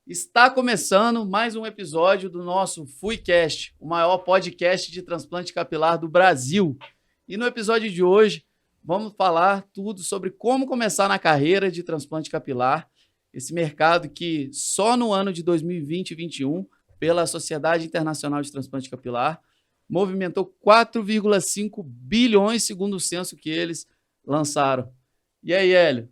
Está começando mais um episódio do nosso FuiCast, o maior podcast de transplante capilar do Brasil. E no episódio de hoje, vamos falar tudo sobre como começar na carreira de transplante capilar, esse mercado que só no ano de 2020 e 2021, pela Sociedade Internacional de Transplante Capilar, movimentou 4,5 bilhões, segundo o censo que eles lançaram. E aí, Hélio?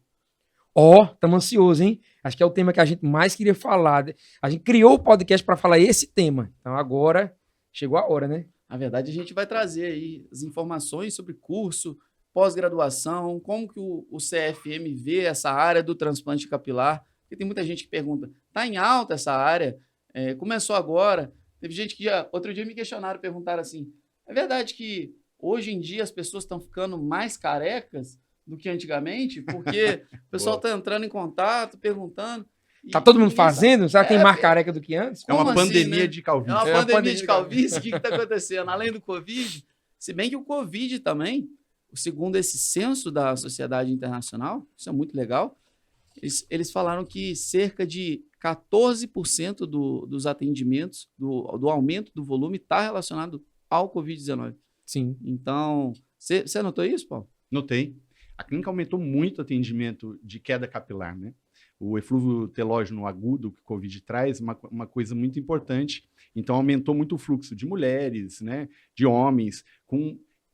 Estamos ansiosos, hein? Acho que é o tema que a gente mais queria falar. A gente criou o podcast para falar esse tema. Então agora chegou a hora, né? Na verdade, a gente vai trazer aí as informações sobre curso, pós-graduação, como que o CFM vê essa área do transplante capilar. Porque tem muita gente que pergunta, está em alta essa área? Começou agora? Teve gente que outro dia me questionaram, perguntaram assim, é verdade que hoje em dia as pessoas estão ficando mais carecas do que antigamente? Porque o pessoal está entrando em contato, perguntando. Tá todo mundo fazendo? Será que tem mais careca do que antes? É uma Como pandemia assim, né? de calvície. É uma pandemia de calvície. O que está acontecendo? Além do Covid, se bem que o Covid também, segundo esse censo da Sociedade Internacional, isso é muito legal, eles falaram que cerca de 14% dos atendimentos, do aumento do volume, está relacionado ao Covid-19. Sim. Então, você anotou isso, Paulo? Notei. A clínica aumentou muito o atendimento de queda capilar, né? O eflúvio telógeno agudo que o Covid traz, uma coisa muito importante. Então, aumentou muito o fluxo de mulheres, né? De homens,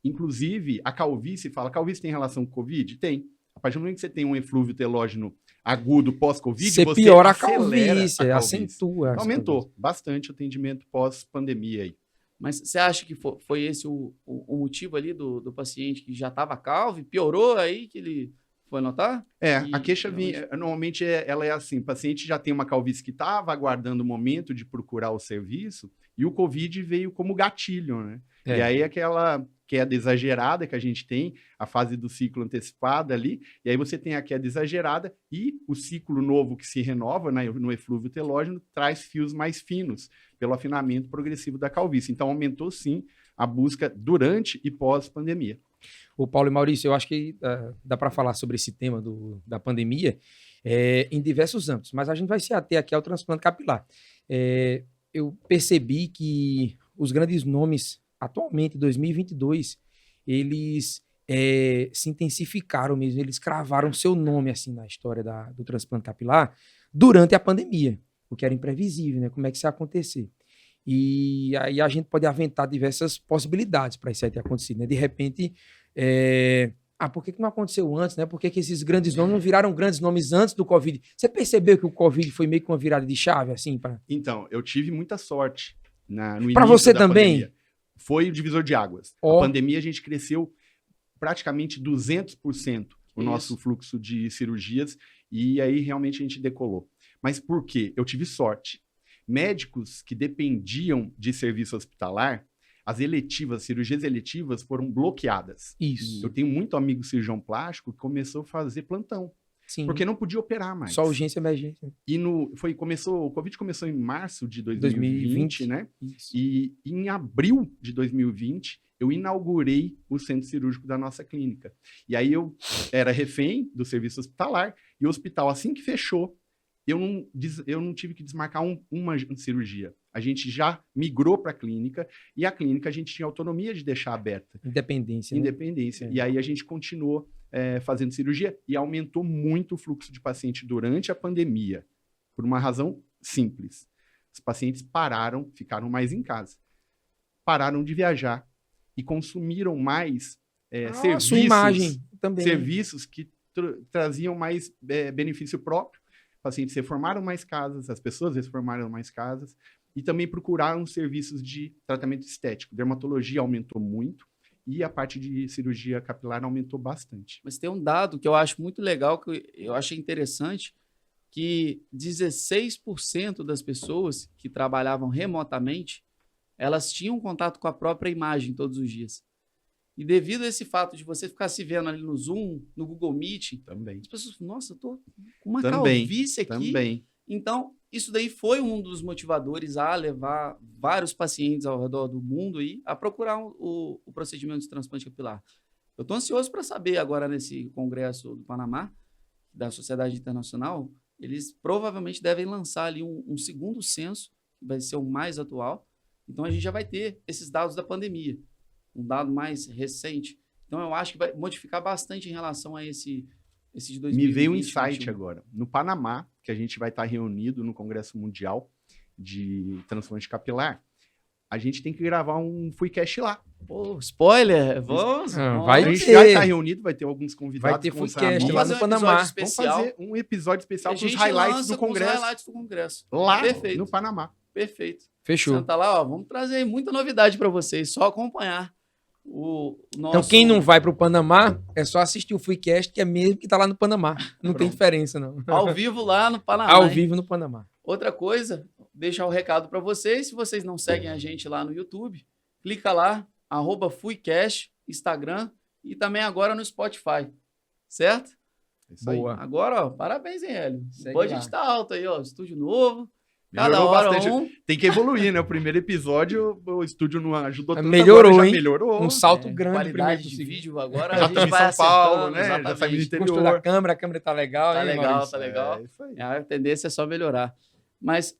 inclusive, a calvície, calvície tem relação com o Covid? Tem. A partir do momento que você tem um eflúvio telógeno agudo pós-Covid, você piora a calvície, acentua. Aumentou bastante o atendimento pós-pandemia aí. Mas você acha que foi esse o motivo ali do paciente que já estava calvo e piorou aí que ele foi notar? A queixa normalmente ela é assim, o paciente já tem uma calvície que estava aguardando o momento de procurar o serviço e o Covid veio como gatilho, né? E aí aquela queda exagerada que a gente tem, a fase do ciclo antecipada ali, e aí você tem a queda exagerada e o ciclo novo que se renova, né, no eflúvio telógeno traz fios mais finos pelo afinamento progressivo da calvície. Então aumentou sim a busca durante e pós-pandemia. O Paulo e Maurício, eu acho que dá para falar sobre esse tema da pandemia em diversos âmbitos, mas a gente vai se ater aqui ao transplante capilar. Eu percebi que os grandes nomes atualmente, em 2022, eles se intensificaram mesmo, eles cravaram seu nome assim na história do transplante capilar durante a pandemia, o que era imprevisível, né? Como é que isso ia acontecer? E aí a gente pode aventar diversas possibilidades para isso aí ter acontecido, né? De repente, por que não aconteceu antes, né? Por que esses grandes nomes não viraram grandes nomes antes do Covid? Você percebeu que o Covid foi meio que uma virada de chave, assim? Então, eu tive muita sorte no início para você da também? Pandemia. Foi o divisor de águas. A pandemia, a gente cresceu praticamente 200% o nosso fluxo de cirurgias e aí realmente a gente decolou. Mas por quê? Eu tive sorte. Médicos que dependiam de serviço hospitalar, as cirurgias eletivas foram bloqueadas. Isso. Eu tenho muito amigo cirurgião plástico que começou a fazer plantão. Sim. Porque não podia operar mais. Só urgência e emergência. E o Covid começou em março de 2020, né? Isso. E em abril de 2020, eu inaugurei o centro cirúrgico da nossa clínica. E aí eu era refém do serviço hospitalar, e o hospital, assim que fechou, eu não tive que desmarcar uma cirurgia. A gente já migrou para a clínica, e a clínica a gente tinha autonomia de deixar aberta. Independência. Independência. Né? E aí a gente continuou fazendo cirurgia e aumentou muito o fluxo de paciente durante a pandemia, por uma razão simples. Os pacientes ficaram mais em casa, pararam de viajar e consumiram mais serviços que traziam mais benefício próprio. Os pacientes reformaram mais casas, as pessoas reformaram mais casas e também procuraram serviços de tratamento estético. Dermatologia aumentou muito. E a parte de cirurgia capilar aumentou bastante. Mas tem um dado que eu acho muito legal, que eu achei interessante, que 16% das pessoas que trabalhavam remotamente, elas tinham contato com a própria imagem todos os dias. E devido a esse fato de você ficar se vendo ali no Zoom, no Google Meet, também. As pessoas falam, nossa, eu tô com uma calvície aqui. Também. Então, isso daí foi um dos motivadores a levar vários pacientes ao redor do mundo aí a procurar o procedimento de transplante capilar. Eu estou ansioso para saber agora nesse congresso do Panamá, da Sociedade Internacional, eles provavelmente devem lançar ali um segundo censo, que vai ser o mais atual. Então, a gente já vai ter esses dados da pandemia, um dado mais recente. Então, eu acho que vai modificar bastante em relação a esse de 2020. Me veio um insight 2021. agora. No Panamá, que a gente vai estar reunido no Congresso Mundial de Transplante Capilar, a gente tem que gravar um Fuicast lá. Pô, spoiler! Vamos! Vai A gente ter. já está reunido, vai ter alguns convidados. Vai ter com os Fuicast amigos. lá no Panamá. Vamos fazer um episódio especial A com os gente highlights lança do com os Congresso. highlights do Congresso. Lá Perfeito. no Panamá. Perfeito. Fechou. Senta lá, ó, vamos trazer muita novidade para vocês, só acompanhar o nosso... Então, quem não vai pro Panamá, é só assistir o Freecast, que é mesmo que tá lá no Panamá. Não tem diferença, não. Ao vivo lá no Panamá. Ao hein? vivo no Panamá. Outra coisa, deixar o recado para vocês, se vocês não seguem a gente lá no YouTube, clica lá, @Fuicast, Instagram e também agora no Spotify, certo? É isso aí. Boa. Agora, ó, parabéns, hein, Hélio? Segue O budget lá. tá alto aí, ó, estúdio novo, cada Melhorou hora bastante. Tem que evoluir, né? O primeiro episódio, o estúdio não ajudou tanto. Melhorou, agora já hein? melhorou. Um salto grande. qualidade primeiro de pro segundo. vídeo agora, Já a gente estamos em vai São Paulo, acertando, né? Já exatamente. saímos do interior. Gostou da câmera? A câmera tá legal, Tá hein, legal, Maurício? tá legal. É isso aí. A tendência é só melhorar. Mas,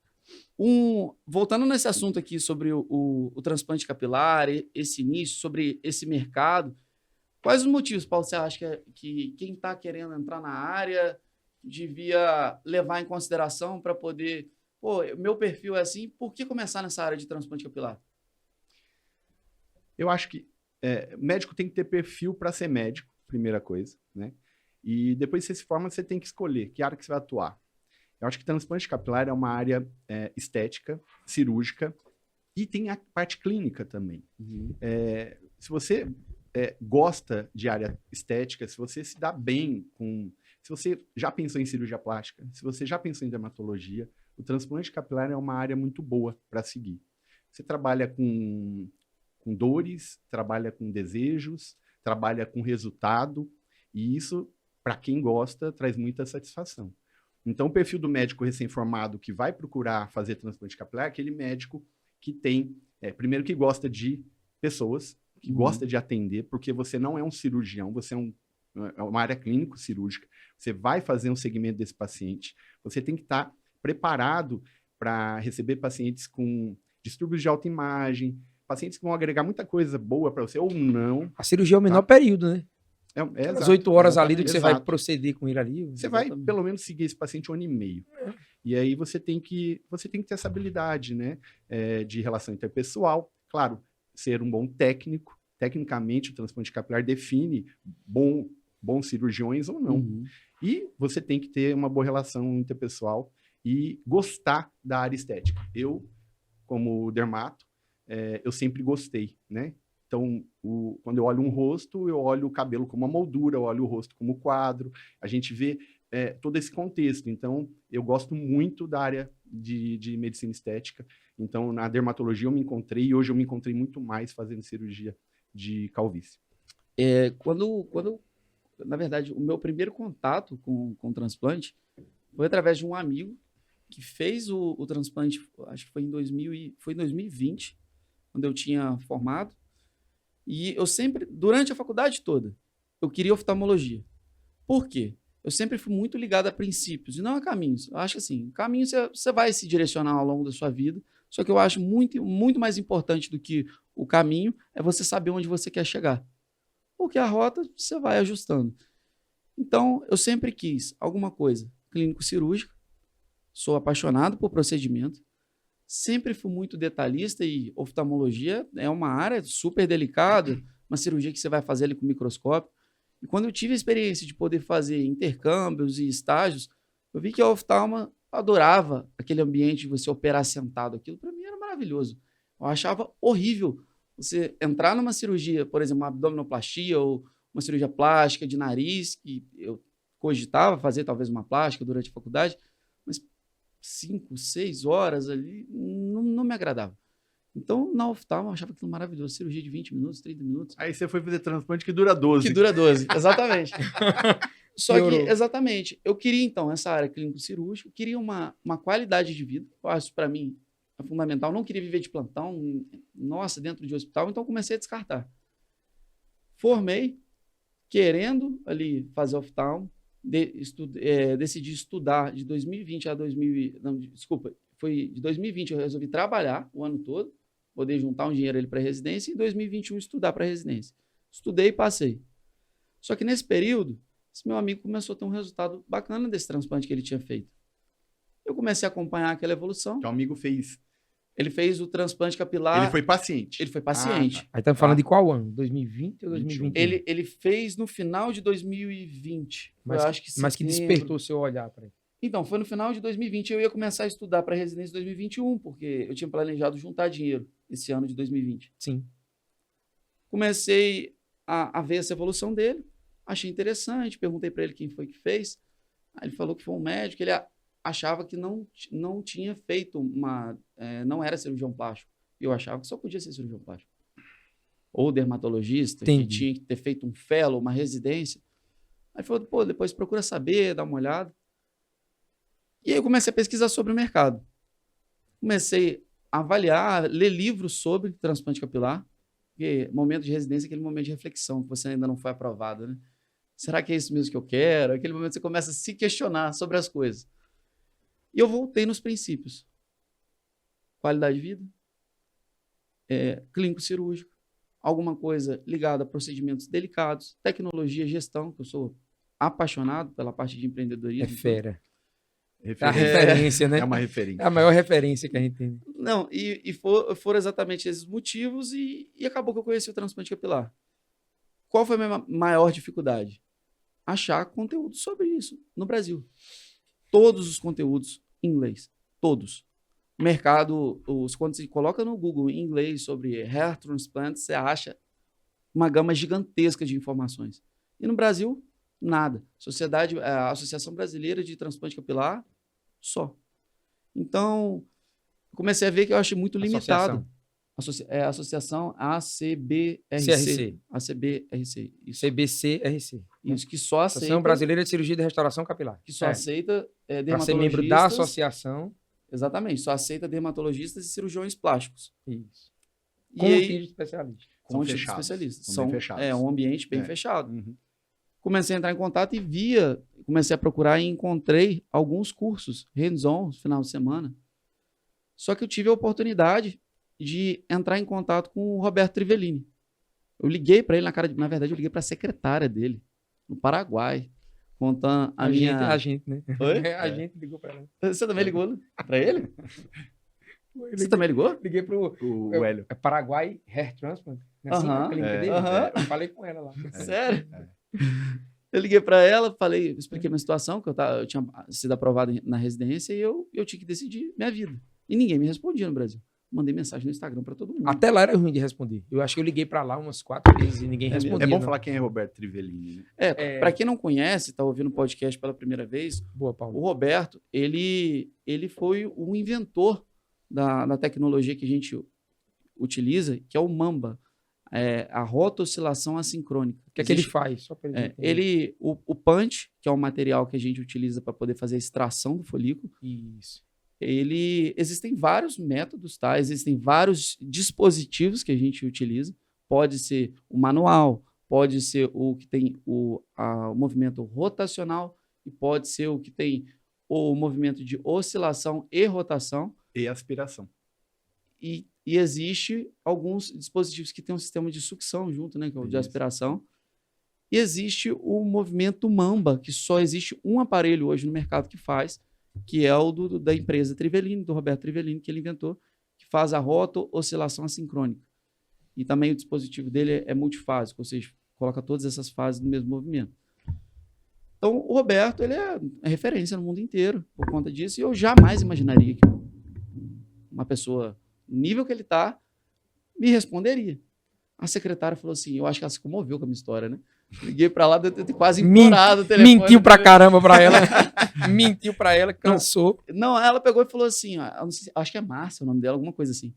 voltando nesse assunto aqui sobre o transplante capilar, esse início, sobre esse mercado, quais os motivos, Paulo, você acha que quem está querendo entrar na área devia levar em consideração para poder... Pô, meu perfil é assim, por que começar nessa área de transplante capilar? Eu acho que médico tem que ter perfil para ser médico, primeira coisa, né? E depois que você se forma, você tem que escolher que área que você vai atuar. Eu acho que transplante capilar é uma área estética, cirúrgica, e tem a parte clínica também. Se você gosta de área estética, se você se dá bem com... Se você já pensou em cirurgia plástica, se você já pensou em dermatologia, o transplante capilar é uma área muito boa para seguir. Você trabalha com dores, trabalha com desejos, trabalha com resultado, e isso, para quem gosta, traz muita satisfação. Então, o perfil do médico recém-formado que vai procurar fazer transplante capilar é aquele médico que tem, primeiro, que gosta de pessoas, que gosta de atender, porque você não é um cirurgião, você é uma área clínico-cirúrgica, você vai fazer um segmento desse paciente, você tem que estar preparado para receber pacientes com distúrbios de autoimagem, pacientes que vão agregar muita coisa boa para você, ou não. A cirurgia é o menor período, né? As Exato, 8 horas ali do que exatamente. você vai proceder com ele ali. Você vai, pelo menos, seguir esse paciente 1 ano e meio. E aí você tem que ter essa habilidade, né? De relação interpessoal. Claro, ser um bom técnico. Tecnicamente, o transplante capilar define bons cirurgiões ou não. E você tem que ter uma boa relação interpessoal e gostar da área estética. Eu, como dermato, eu sempre gostei, né? Então, quando eu olho um rosto, eu olho o cabelo como uma moldura, eu olho o rosto como quadro. A gente vê todo esse contexto. Então, eu gosto muito da área de medicina estética. Então, na dermatologia eu me encontrei, e hoje eu me encontrei muito mais fazendo cirurgia de calvície. Na verdade, o meu primeiro contato com transplante foi através de um amigo que fez o transplante, acho que foi em 2020, quando eu tinha formado. E eu sempre, durante a faculdade toda, eu queria oftalmologia. Por quê? Eu sempre fui muito ligado a princípios e não a caminhos. Eu acho que assim, caminho você vai se direcionar ao longo da sua vida, só que eu acho muito, muito mais importante do que o caminho é você saber onde você quer chegar. Porque a rota você vai ajustando. Então, eu sempre quis alguma coisa clínico-cirúrgica, sou apaixonado por procedimento, sempre fui muito detalhista e oftalmologia é uma área super delicada, uma cirurgia que você vai fazer ali com microscópio. E quando eu tive a experiência de poder fazer intercâmbios e estágios, eu vi que a oftalma adorava aquele ambiente de você operar sentado. Aquilo para mim era maravilhoso. Eu achava horrível você entrar numa cirurgia, por exemplo, uma abdominoplastia ou uma cirurgia plástica de nariz, que eu cogitava fazer talvez uma plástica durante a faculdade, mas 5, 6 horas ali não me agradava. Então, na oftalma, eu achava aquilo maravilhoso. Cirurgia de 20 minutos, 30 minutos. Aí você foi fazer transplante que dura 12. Que dura 12, exatamente. Só que, Piorou. exatamente, eu queria, então, essa área clínico-cirúrgica, eu queria uma qualidade de vida. Eu acho, para mim, é fundamental. Eu não queria viver de plantão, nossa, dentro de hospital, então comecei a descartar. Formei, querendo ali fazer oftalmo, decidi estudar de 2020 a 2000, não, desculpa, foi de 2020 eu resolvi trabalhar o ano todo, poder juntar um dinheiro ali para residência, e em 2021 estudar para residência. Estudei e passei. Só que nesse período, esse meu amigo começou a ter um resultado bacana desse transplante que ele tinha feito. Eu comecei a acompanhar aquela evolução. Teu amigo fez. Ele fez o transplante capilar. Ele foi paciente. Ele foi paciente. Tá. Aí estamos falando de qual ano? 2020 ou 2021? Ele fez no final de 2020. Mas, eu acho que mas que despertou o seu olhar para ele. Então, foi no final de 2020. Eu ia começar a estudar para residência em 2021, porque eu tinha planejado juntar dinheiro esse ano de 2020. Sim. Comecei a ver essa evolução dele. Achei interessante. Perguntei para ele quem foi que fez. Aí ele falou que foi um médico. Ele achava que não tinha feito não era cirurgião plástico. Eu achava que só podia ser cirurgião plástico. Ou dermatologista, Entendi. que tinha que ter feito um fellow, uma residência. Aí falou, pô, depois procura saber, dá uma olhada. E aí eu comecei a pesquisar sobre o mercado. Comecei a avaliar, ler livros sobre transplante capilar, porque momento de residência é aquele momento de reflexão, que você ainda não foi aprovado, né? Será que é isso mesmo que eu quero? Aquele momento que você começa a se questionar sobre as coisas. E eu voltei nos princípios. Qualidade de vida, clínico cirúrgico, alguma coisa ligada a procedimentos delicados, tecnologia, gestão, que eu sou apaixonado pela parte de empreendedorismo. É fera. A referência, né? É uma referência. É a maior referência que a gente tem. Não, foram exatamente esses motivos e acabou que eu conheci o transplante capilar. Qual foi a minha maior dificuldade? Achar conteúdo sobre isso no Brasil. Todos os conteúdos em inglês. Todos. O mercado, quando você coloca no Google em inglês sobre hair transplant, você acha uma gama gigantesca de informações. E no Brasil, nada. A Associação Brasileira de Transplante Capilar, só. Então, comecei a ver que eu achei muito limitado. A associação ACBRC. ACBRC. Isso. CBCRC. Isso, que só aceita... Associação Brasileira de Cirurgia de Restauração Capilar. Que só aceita dermatologistas... Para ser membro da associação. Exatamente, só aceita dermatologistas e cirurgiões plásticos. Isso. E Com aí, um time de especialista. Com um time de especialistas. São bem fechados. É um ambiente bem fechado. Uhum. Comecei a entrar em contato e comecei a procurar e encontrei alguns cursos hands-on no final de semana. Só que eu tive a oportunidade de entrar em contato com o Roberto Trivellini. Eu liguei para ele, na verdade, eu liguei para a secretária dele, no Paraguai, contando a minha... A gente, né? Oi? A gente ligou para ela. Você também ligou para ele? Você também ligou? Liguei pro Hélio. É Paraguai Hair Transplant. Né? Assim, a clínica dele. Eu falei com ela lá. Sério? Eu liguei para ela, expliquei minha situação, que eu tinha sido aprovado na residência e eu tinha que decidir minha vida. E ninguém me respondia no Brasil. Mandei mensagem no Instagram para todo mundo. Até lá era ruim de responder. Eu acho que eu liguei para lá umas 4 vezes e ninguém respondia. É bom falar quem é Roberto Trivellini, né? Para quem não conhece, está ouvindo o podcast pela primeira vez, Boa, Paulo. o Roberto, ele foi o inventor da tecnologia que a gente utiliza, que é o MAMBA, a rota-oscilação assincrônica. O que é que ele faz? Só pra o punch, que é o material que a gente utiliza para poder fazer a extração do folículo. Isso. Existem vários métodos, tá? Existem vários dispositivos que a gente utiliza. Pode ser o manual, pode ser o que tem o movimento rotacional e pode ser o que tem o movimento de oscilação e rotação. E aspiração. E existe alguns dispositivos que tem um sistema de sucção junto, né? Que é o de aspiração. E existe o movimento MAMBA, que só existe um aparelho hoje no mercado que faz, que é o da empresa Trivellini, do Roberto Trivellini, que ele inventou, que faz a rota-oscilação assincrônica. E também o dispositivo dele é multifásico, ou seja, coloca todas essas fases no mesmo movimento. Então, o Roberto ele é referência no mundo inteiro por conta disso, e eu jamais imaginaria que uma pessoa, no nível que ele está, me responderia. A secretária falou assim, eu acho que ela se comoveu com a minha história, né? Liguei pra lá, deve ter quase implorado o telefone. Mentiu pra caramba pra ela. Mentiu pra ela, cansou. Não, ela pegou e falou assim, acho que é Márcia o nome dela, alguma coisa assim.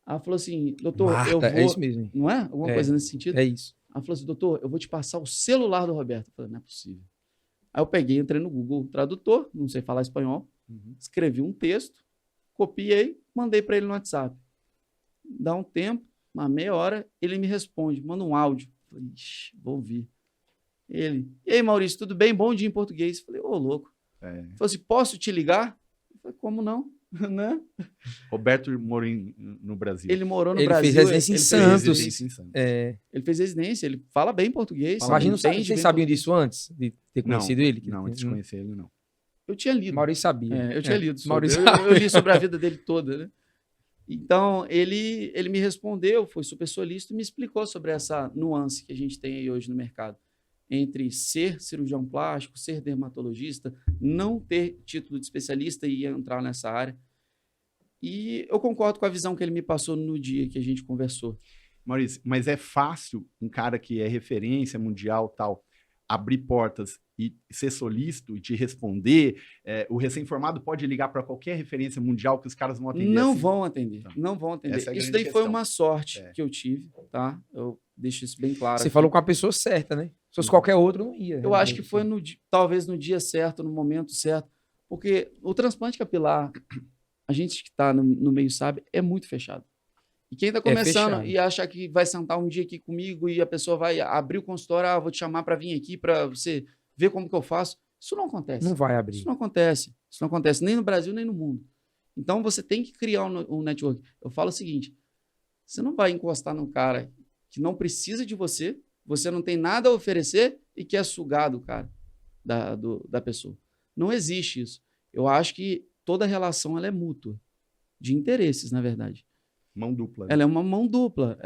Ela falou assim, doutor, Marta, eu vou... É isso mesmo. Não é? Alguma coisa nesse sentido? É isso. Ela falou assim, doutor, eu vou te passar o celular do Roberto. Eu falei, não é possível. Aí eu peguei, entrei no Google Tradutor, não sei falar espanhol, escrevi um texto, copiei, mandei para ele no WhatsApp. Dá um tempo, uma meia hora, ele me responde, manda um áudio. Eu falei, vou ouvir. Ele, e aí, Maurício, tudo bem? Bom dia em português. Eu falei, ô, louco. Ele falou assim, posso te ligar? Eu falei, como não? Né? Roberto morou no Brasil. Ele morou no Ele Brasil. fez residência em Santos. Ele fez residência, ele fala bem português. Imagina, vocês sabiam disso antes de ter conhecido ele? Não, antes de conhecer ele, não. Eu tinha lido. Maurício sabia. Eu tinha lido. Eu li sobre a vida dele toda, né? Então, ele me respondeu, foi super solícito e me explicou sobre essa nuance que a gente tem aí hoje no mercado. Entre ser cirurgião plástico, ser dermatologista, não ter título de especialista e entrar nessa área. E eu concordo com a visão que ele me passou no dia que a gente conversou. Maurício, mas é fácil um cara que é referência mundial, tal, abrir portas e ser solícito e te responder? O recém-formado pode ligar para qualquer referência mundial que os caras vão atender? Não assim? vão atender, não vão atender. Isso daí foi uma sorte que eu tive, tá? Eu deixo isso bem claro. Você falou com a pessoa certa, né? Se fosse qualquer outro, não ia. Eu acho que foi talvez no dia certo, no momento certo, porque o transplante capilar, a gente que está no meio sabe, é muito fechado. E quem está começando e acha que vai sentar um dia aqui comigo e a pessoa vai abrir o consultório, vou te chamar para vir aqui para você ver como que eu faço, isso não acontece. Não vai abrir. Isso não acontece. Isso não acontece nem no Brasil, nem no mundo. Então, você tem que criar um network. Eu falo o seguinte, você não vai encostar num cara que não precisa de você, você não tem nada a oferecer e quer sugar do cara, da pessoa. Não existe isso. Eu acho que toda relação ela é mútua, de interesses, na verdade. Mão dupla. Né? Ela é uma mão dupla.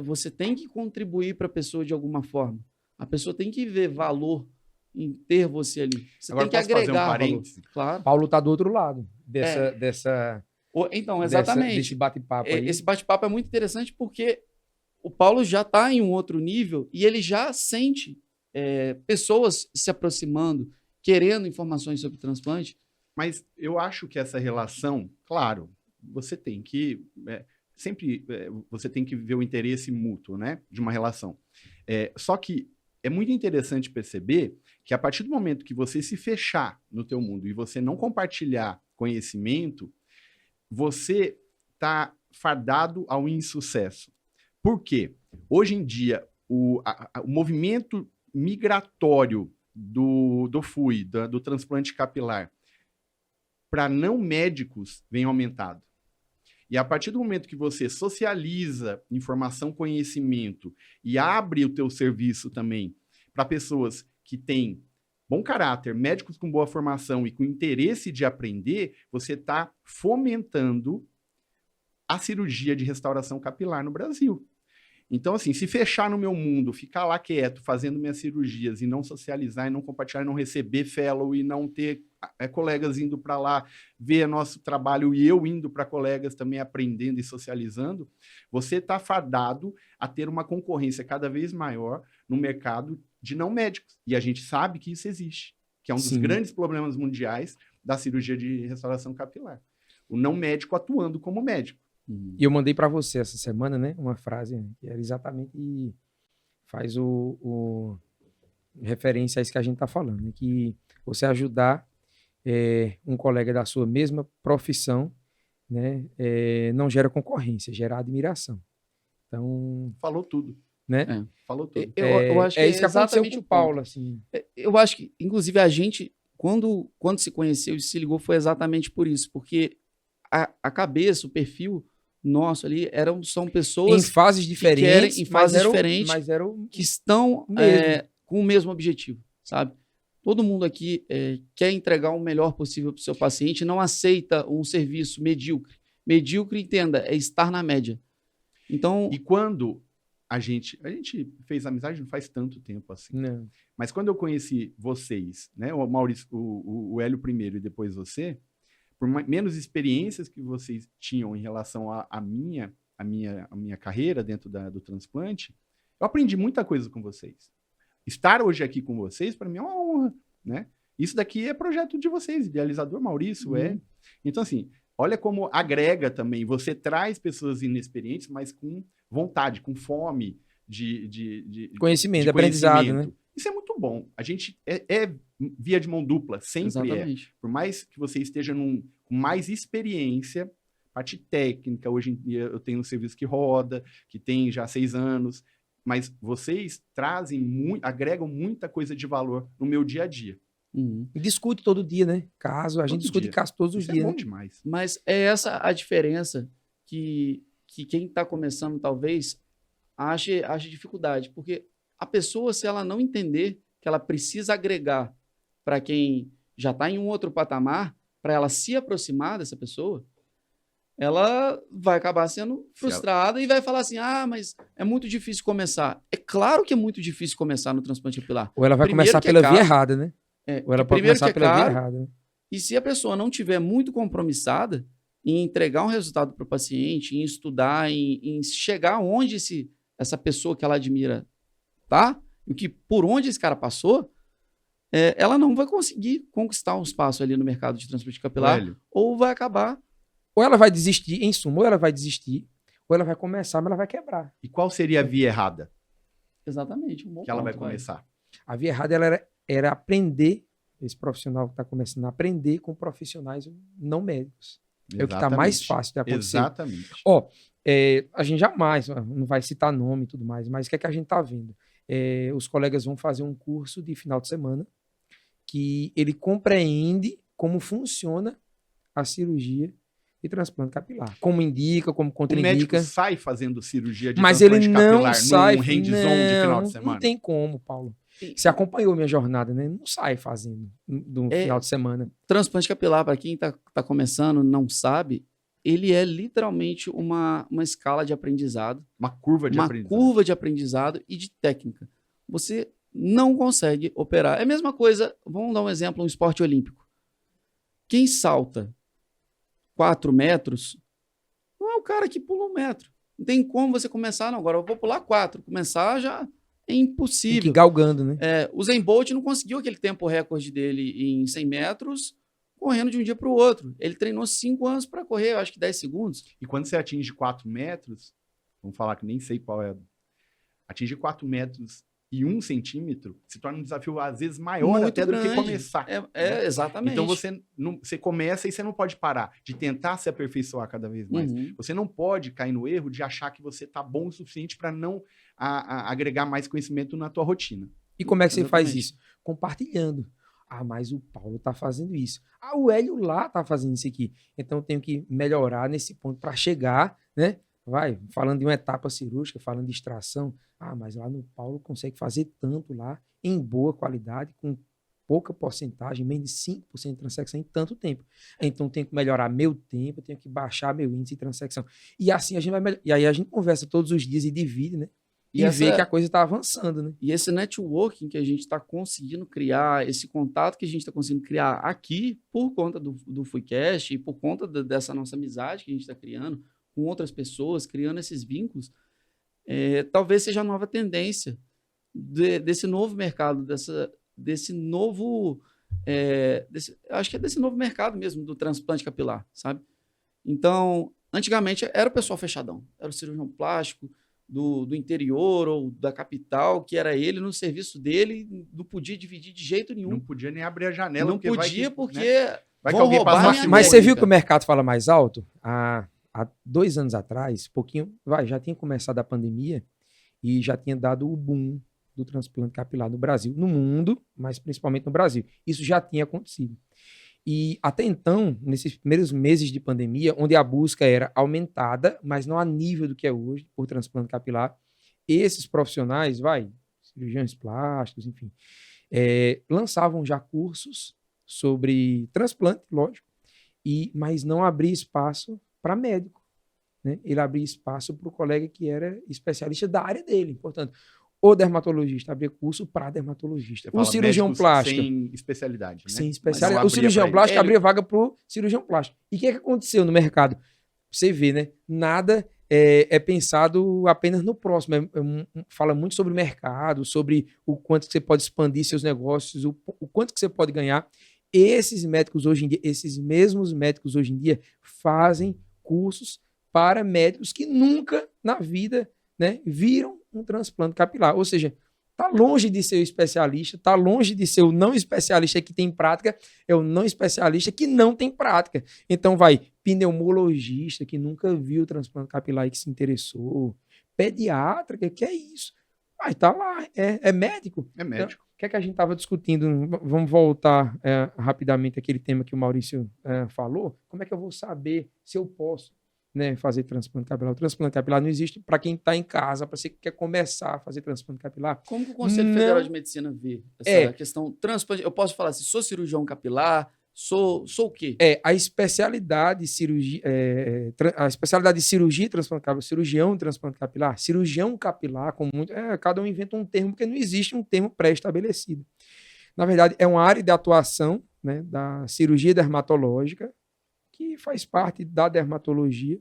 Você tem que contribuir para a pessoa de alguma forma. A pessoa tem que ver valor em ter você ali. Você Agora, tem que agregar valor. Claro. Paulo está do outro lado dessa então, exatamente. Desse bate-papo aí. Esse bate-papo é muito interessante porque o Paulo já está em um outro nível e ele já sente pessoas se aproximando, querendo informações sobre transplante. Mas eu acho que essa relação, claro, você tem que você tem que ver o interesse mútuo, né, de uma relação. Só que é muito interessante perceber que a partir do momento que você se fechar no teu mundo e você não compartilhar conhecimento, você está fardado ao insucesso. Por quê? Hoje em dia, o movimento migratório do FUI, do transplante capilar, para não médicos, vem aumentado. E a partir do momento que você socializa informação, conhecimento e abre o teu serviço também para pessoas que têm bom caráter, médicos com boa formação e com interesse de aprender, você está fomentando a cirurgia de restauração capilar no Brasil. Então, assim, se fechar no meu mundo, ficar lá quieto, fazendo minhas cirurgias e não socializar, e não compartilhar, e não receber fellow, e não ter colegas indo para lá ver nosso trabalho e eu indo para colegas também aprendendo e socializando, você está fadado a ter uma concorrência cada vez maior no mercado de não médicos. E a gente sabe que isso existe, que é um dos grandes problemas mundiais da cirurgia de restauração capilar. O não médico atuando como médico. E eu mandei para você essa semana, né, uma frase que era exatamente faz referência a isso que a gente está falando, né, que você ajudar um colega da sua mesma profissão, né, não gera concorrência, gera admiração. Então falou tudo, né? Falou tudo. Eu acho que isso que aconteceu com o Paulo, assim. Eu acho que, inclusive, a gente quando se conheceu e se ligou foi exatamente por isso, porque a cabeça, o perfil nosso ali são pessoas em fases diferentes, que estão com o mesmo objetivo, sabe? Todo mundo aqui quer entregar o melhor possível para o seu paciente, não aceita um serviço medíocre. Medíocre, entenda, é estar na média. Então, e quando a gente fez amizade não faz tanto tempo assim. Não. Mas quando eu conheci vocês, né, o Maurício, o Hélio primeiro e depois você, por menos experiências que vocês tinham em relação à minha carreira dentro do transplante, eu aprendi muita coisa com vocês. Estar hoje aqui com vocês, para mim, é uma honra, né? Isso daqui é projeto de vocês, idealizador Maurício, Então, assim, olha como agrega também. Você traz pessoas inexperientes, mas com vontade, com fome de conhecimento, de aprendizado, né? Isso é muito bom. A gente é via de mão dupla, sempre exatamente. Por mais que você esteja com mais experiência, parte técnica, hoje em dia eu tenho um serviço que roda, que tem já 6 anos, mas vocês agregam muita coisa de valor no meu dia a dia. E discute todo dia, né? A gente discute caso todos os Isso dias. É bom né? demais. Mas é essa a diferença que quem está começando, talvez, ache dificuldade. Porque a pessoa, se ela não entender que ela precisa agregar para quem já está em um outro patamar, para ela se aproximar dessa pessoa, ela vai acabar sendo frustrada e vai falar assim, mas é muito difícil começar. É claro que é muito difícil começar no transplante capilar. Ou ela vai Primeiro começar que é pela caro. via errada, né? Ou ela pode Primeiro começar que é pela via caro, errada. Né? e se a pessoa não tiver muito compromissada em entregar um resultado para o paciente, em estudar, em chegar onde essa pessoa que ela admira tá, e por onde esse cara passou, ela não vai conseguir conquistar um espaço ali no mercado de transplante capilar, ou vai acabar. Ou ela vai desistir, em suma, ou ela vai desistir, ou ela vai começar, mas ela vai quebrar. E qual seria a via errada? Exatamente. Que ela vai começar? A via errada era aprender, esse profissional que está começando a aprender com profissionais não médicos. Exatamente. É o que está mais fácil de acontecer. Exatamente. A gente jamais, não vai citar nome e tudo mais, mas o que é que a gente está vendo? Os colegas vão fazer um curso de final de semana que ele compreende como funciona a cirurgia de transplante capilar. Como indica, como contraindica. O médico sai fazendo cirurgia de mas transplante ele capilar não sai, num hands-on de final de semana? Não tem como, Paulo. Você acompanhou minha jornada, né? Não sai fazendo no final de semana. Transplante capilar, para quem tá começando, não sabe, ele é literalmente uma escala de aprendizado. Uma curva de aprendizado. Uma curva de aprendizado e de técnica. Você não consegue operar. É a mesma coisa, vamos dar um exemplo, um esporte olímpico. Quem salta 4 metros não é o cara que pula 1 metro. Não tem como você começar, não. Agora eu vou pular 4. Começar já é impossível. Tem que ir galgando, né? O Usain Bolt não conseguiu aquele tempo recorde dele em 100 metros correndo de um dia para o outro. Ele treinou 5 anos para correr, eu acho que 10 segundos. E quando você atinge 4 metros, vamos falar que nem sei qual é, atingir 4 metros e 1 centímetro se torna um desafio, às vezes, maior muito até grande. Do que começar. Exatamente. Então, você começa e você não pode parar de tentar se aperfeiçoar cada vez mais. Você não pode cair no erro de achar que você está bom o suficiente para não agregar mais conhecimento na tua rotina. E como é que você faz isso? Compartilhando. Mas o Paulo está fazendo isso. O Hélio lá está fazendo isso aqui. Então, eu tenho que melhorar nesse ponto para chegar, né? Falando de uma etapa cirúrgica, falando de extração. Mas lá no Paulo consegue fazer tanto lá, em boa qualidade, com pouca porcentagem, menos de 5% de transecção em tanto tempo. Então, tenho que melhorar meu tempo, tenho que baixar meu índice de transecção. E assim a gente vai E aí a gente conversa todos os dias e divide, né? E vê que a coisa está avançando, né? E esse networking que a gente está conseguindo criar, esse contato que a gente está conseguindo criar aqui, por conta do FUICast e por conta dessa nossa amizade que a gente está criando com outras pessoas, criando esses vínculos, talvez seja a nova tendência desse novo mercado, desse novo... acho que é desse novo mercado mesmo, do transplante capilar, sabe? Então, antigamente era o pessoal fechadão, era o cirurgião plástico do interior ou da capital, que era ele no serviço dele, não podia dividir de jeito nenhum. Não podia nem abrir a janela. Não podia porque... Né? Vai que vão alguém roubar passa. Mas você viu que o mercado fala mais alto? Há 2 anos atrás, já tinha começado a pandemia e já tinha dado o boom do transplante capilar no Brasil, no mundo, mas principalmente no Brasil. Isso já tinha acontecido. E até então, nesses primeiros meses de pandemia, onde a busca era aumentada, mas não a nível do que é hoje, por transplante capilar, esses profissionais, cirurgiões plásticos, enfim, lançavam já cursos sobre transplante, lógico, mas não abria espaço para médico, né? Ele abria espaço para o colega que era especialista da área dele. Portanto, o dermatologista abria curso para dermatologista. O cirurgião plástico. Sem especialidade, né? Sem especialidade. O cirurgião plástico abria vaga para o cirurgião plástico. E o que aconteceu no mercado? Você vê, né? Nada é pensado apenas no próximo. Fala muito sobre o mercado, sobre o quanto que você pode expandir seus negócios, o quanto que você pode ganhar. Esses médicos hoje em dia, esses mesmos médicos hoje em dia, fazem cursos para médicos que nunca na vida, né, viram um transplante capilar. Ou seja, está longe de ser o especialista, está longe de ser o não especialista que tem prática, é o não especialista que não tem prática. Então pneumologista que nunca viu o transplante capilar e que se interessou, pediatra, que é isso? Mas tá lá, é médico. É médico. Então, o que é que a gente estava discutindo? Vamos voltar rapidamente àquele tema que o Maurício falou. Como é que eu vou saber se eu posso, né, fazer transplante capilar? O transplante capilar não existe para quem está em casa, para você que quer começar a fazer transplante capilar. Como que o Conselho Federal de Medicina vê essa questão transplante? Eu posso falar assim, sou cirurgião capilar, sou o quê? A especialidade de cirurgia, e transplante capilar, cirurgião de transplante capilar, cirurgião capilar, cada um inventa um termo, porque não existe um termo pré-estabelecido. Na verdade, é uma área de atuação, né, da cirurgia dermatológica, que faz parte da dermatologia,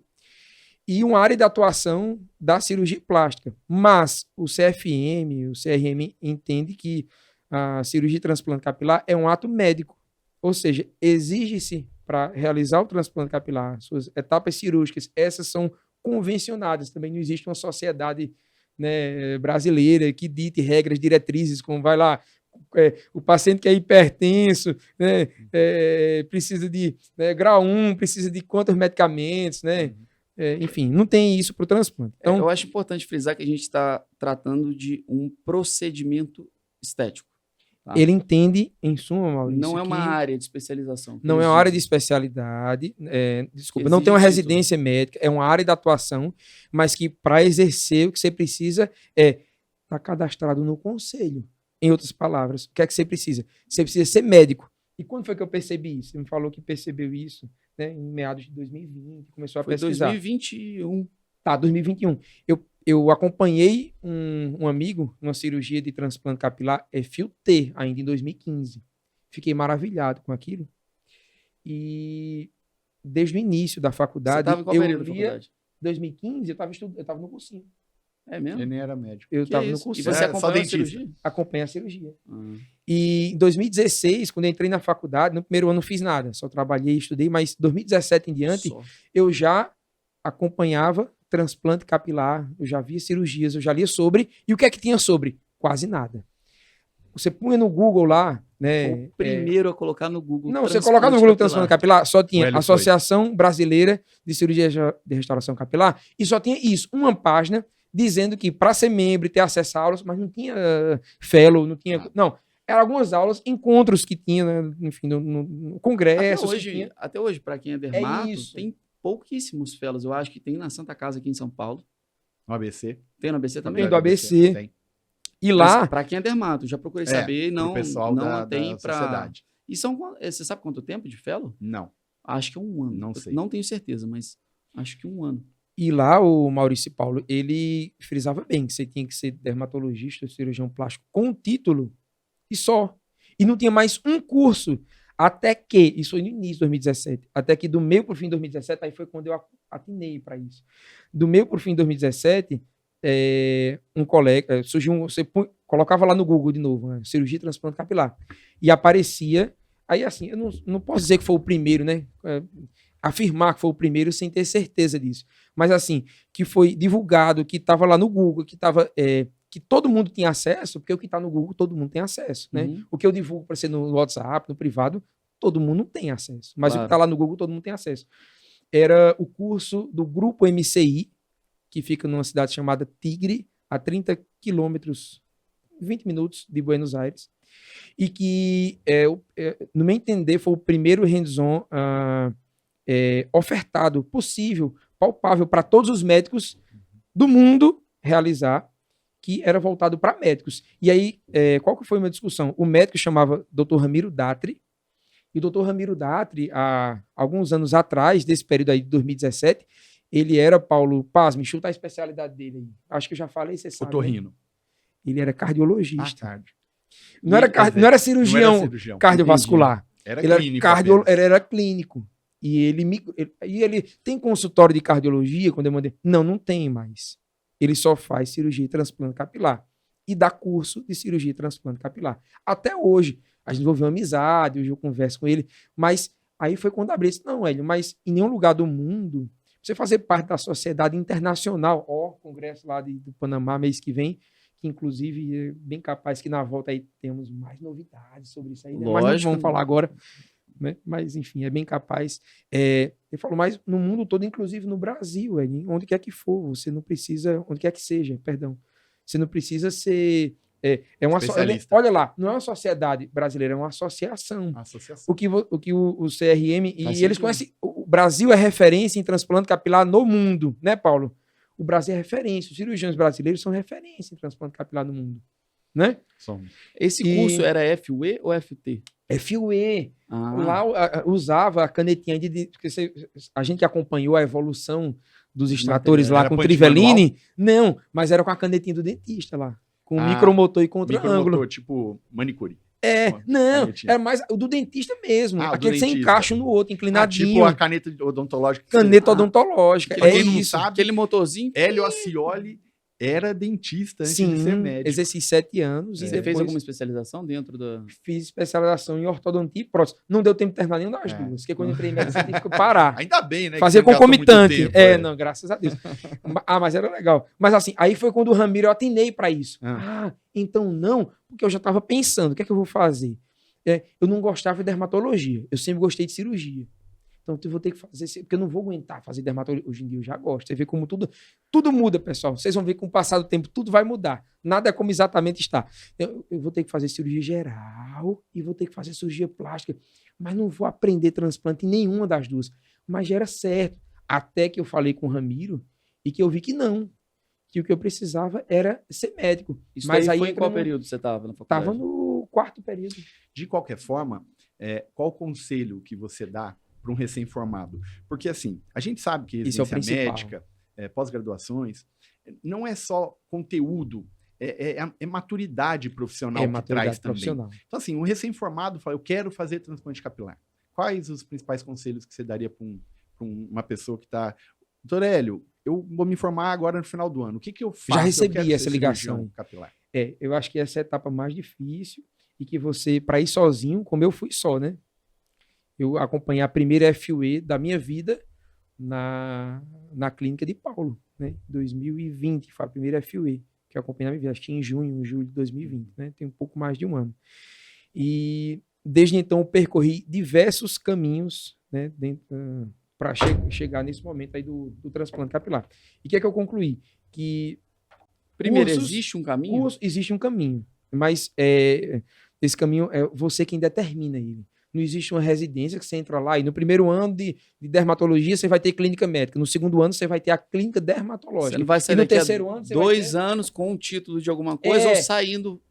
e uma área de atuação da cirurgia plástica. Mas o CFM, o CRM entende que a cirurgia de transplante capilar é um ato médico. Ou seja, exige-se para realizar o transplante capilar, suas etapas cirúrgicas, essas são convencionadas. Também não existe uma sociedade, né, brasileira que dite regras, diretrizes, como vai lá, o paciente que é hipertenso, né, precisa de grau 1, precisa de quantos medicamentos, né? Enfim, não tem isso para o transplante. Então, eu acho importante frisar que a gente está tratando de um procedimento estético. Tá? Ele entende, em suma, Maurício, não é uma área de especialização. Não é uma área de especialidade, desculpa, não tem uma residência médica, é uma área de atuação, mas que para exercer o que você precisa estar cadastrado no conselho. Em outras palavras, o que é que você precisa? Você precisa ser médico. E quando foi que eu percebi isso? Você me falou que percebeu isso, né, em meados de 2020, começou a pesquisar. 2021. Tá, 2021. Eu acompanhei um amigo numa cirurgia de transplante capilar, fio T, ainda em 2015. Fiquei maravilhado com aquilo. E desde o início da faculdade, você estava em qual período da faculdade? 2015, eu estava no cursinho. É mesmo? Ele nem era médico. Eu estava no cursinho. E você acompanhou a cirurgia? Acompanhei a cirurgia. E em 2016, quando eu entrei na faculdade, no primeiro ano não fiz nada, só trabalhei e estudei, mas 2017 em diante, eu já acompanhava transplante capilar, eu já via cirurgias, eu já lia sobre, e o que é que tinha sobre? Quase nada. Você punha no Google lá, né? O primeiro a colocar no Google. Não, você colocar no Google transplante capilar, só tinha Associação Brasileira de Cirurgia de Restauração Capilar, e só tinha isso, uma página dizendo que para ser membro e ter acesso a aulas, mas não tinha fellow, não tinha... Não, eram algumas aulas, encontros que tinha, né, enfim, no congresso. Até hoje, para quem é dermato, tem pouquíssimos fellows. Eu acho que tem na Santa Casa aqui em São Paulo. No ABC. Tem no ABC também? Tem do ABC. Tem. E lá... Para quem é dermato, já procurei saber, não tem para... sociedade. E você sabe quanto tempo de fellow? Não. Acho que é 1 ano. Não sei. Não tenho certeza, mas acho que 1 ano. E lá o Maurício Paulo, ele frisava bem que você tinha que ser dermatologista, cirurgião plástico com título e só. E não tinha mais um curso. Até que, isso foi no início de 2017, até que do meio para o fim de 2017, aí foi quando eu atinei para isso. Do meio para o fim de 2017, um colega, surgiu você colocava lá no Google de novo, né, cirurgia de transplante capilar, e aparecia, aí assim, eu não posso dizer que foi o primeiro, né, afirmar que foi o primeiro sem ter certeza disso, mas assim, que foi divulgado, que estava lá no Google, que estava... que todo mundo tinha acesso, porque o que está no Google, todo mundo tem acesso, né? O que eu divulgo para ser no WhatsApp, no privado, todo mundo não tem acesso. Mas o que está lá no Google, todo mundo tem acesso. Era o curso do Grupo MCI, que fica numa cidade chamada Tigre, a 30 quilômetros, 20 minutos de Buenos Aires, e que, no meu entender, foi o primeiro hands-on ofertado, possível, palpável, para todos os médicos do mundo realizar, que era voltado para médicos. E aí, qual que foi uma discussão? O médico chamava Dr. Ramiro Datri, e o Dr. Ramiro Datri, há alguns anos atrás, desse período aí de 2017, ele era, Paulo, pasme, chuta a especialidade dele aí. Acho que eu já falei, você sabe. Otorrino. Né? Ele era cardiologista. Não era cirurgião cardiovascular. Ele era clínico. E ele tem consultório de cardiologia, quando eu mandei. Não tem mais. Ele só faz cirurgia e transplante capilar. E dá curso de cirurgia e transplante capilar. Até hoje, a gente desenvolveu uma amizade, hoje eu converso com ele, mas aí foi quando abri isso. Não, Hélio, mas em nenhum lugar do mundo, você fazer parte da sociedade internacional, congresso lá do Panamá, mês que vem, que inclusive é bem capaz que na volta aí temos mais novidades sobre isso aí, né? Mas não vamos falar agora. Né? Mas, enfim, é bem capaz. Ele falou, mas no mundo todo, inclusive no Brasil, onde quer que for, você não precisa, onde quer que seja, perdão, Você não precisa ser... Especialista. olha lá, não é uma sociedade brasileira, é uma associação. Associação. O que o CRM... E Faz eles sentido. conhecem... O Brasil é referência em transplante capilar no mundo, né, Paulo? O Brasil é referência. Os cirurgiões brasileiros são referência em transplante capilar no mundo, né? Esse E- curso era FUE ou FT? FUE. Ah, Lá usava a canetinha porque a gente acompanhou a evolução dos extratores lá Era com o punch Triveline. Não, mas era com a canetinha do dentista lá. Com micromotor e contra-ângulo. Micromotor, tipo manicure. Não, Canetinha. era mais o do dentista mesmo. Ah, o do Aquele sem dentista. encaixe no outro, inclinadinho. Tipo a caneta odontológica. Caneta Ah, odontológica. Pra É quem não isso. sabe, aquele motorzinho. Hélio Ascioli era dentista antes de Sim, ser médico. exerci 7 anos. E Você fez depois alguma especialização dentro da... fiz especialização em ortodontia e prótese. Não deu tempo de terminar nenhuma das duas, porque quando eu entrei em medicina, tive que parar. Ainda bem, né? que Fazer você não gastou muito concomitante. tempo, Não, graças a Deus. Mas era legal. Mas assim, aí foi quando o Ramiro eu atinei para isso. Então não, porque eu já estava pensando, o que é que eu vou fazer? Eu não gostava de dermatologia, eu sempre gostei de cirurgia. Então eu vou ter que fazer, porque eu não vou aguentar fazer dermatologia. Hoje em dia eu já gosto. Você vê como tudo muda, pessoal. Vocês vão ver que com o passar do tempo tudo vai mudar. Nada é como exatamente está. Eu vou ter que fazer cirurgia geral e vou ter que fazer cirurgia plástica, mas não vou aprender transplante em nenhuma das duas. Mas já era certo. Até que eu falei com o Ramiro e que eu vi que não. Que o que eu precisava era ser médico. Isso Mas aí aí foi em qual entrou no- período você estava na faculdade? Estava no 4º período. De qualquer forma, qual o conselho que você dá para um recém-formado? Porque, assim, a gente sabe que Isso é o residência principal. médica, pós-graduações, não é só conteúdo, é maturidade profissional que Maturidade traz também. profissional. Então, assim, um recém-formado fala, eu quero fazer transplante capilar. Quais os principais conselhos que você daria para uma pessoa que está... Doutor Hélio, eu vou me formar agora no final do ano. O que eu faço? Já Eu recebi quero ser essa ligação. cirurgião capilar. Eu acho que essa é a etapa mais difícil e que você, para ir sozinho, como eu fui só, né? Eu acompanhei a primeira FUE da minha vida na clínica de Paulo, né? 2020, foi a primeira FUE que eu acompanhei na minha vida, acho que em julho de 2020, né? Tem um pouco mais de um ano. E desde então eu percorri diversos caminhos, né? Para chegar nesse momento aí do transplante capilar. E o que é que eu concluí? Que Primeiro, cursos- existe um caminho? existe um caminho, mas esse caminho é você quem determina ele. Não existe uma residência que você entra lá e no primeiro ano de dermatologia você vai ter clínica médica, no segundo ano você vai ter a clínica Você dermatológica. não vai E sair no daqui a terceiro ano você vai 2 ter... anos com um título de alguma coisa ou saindo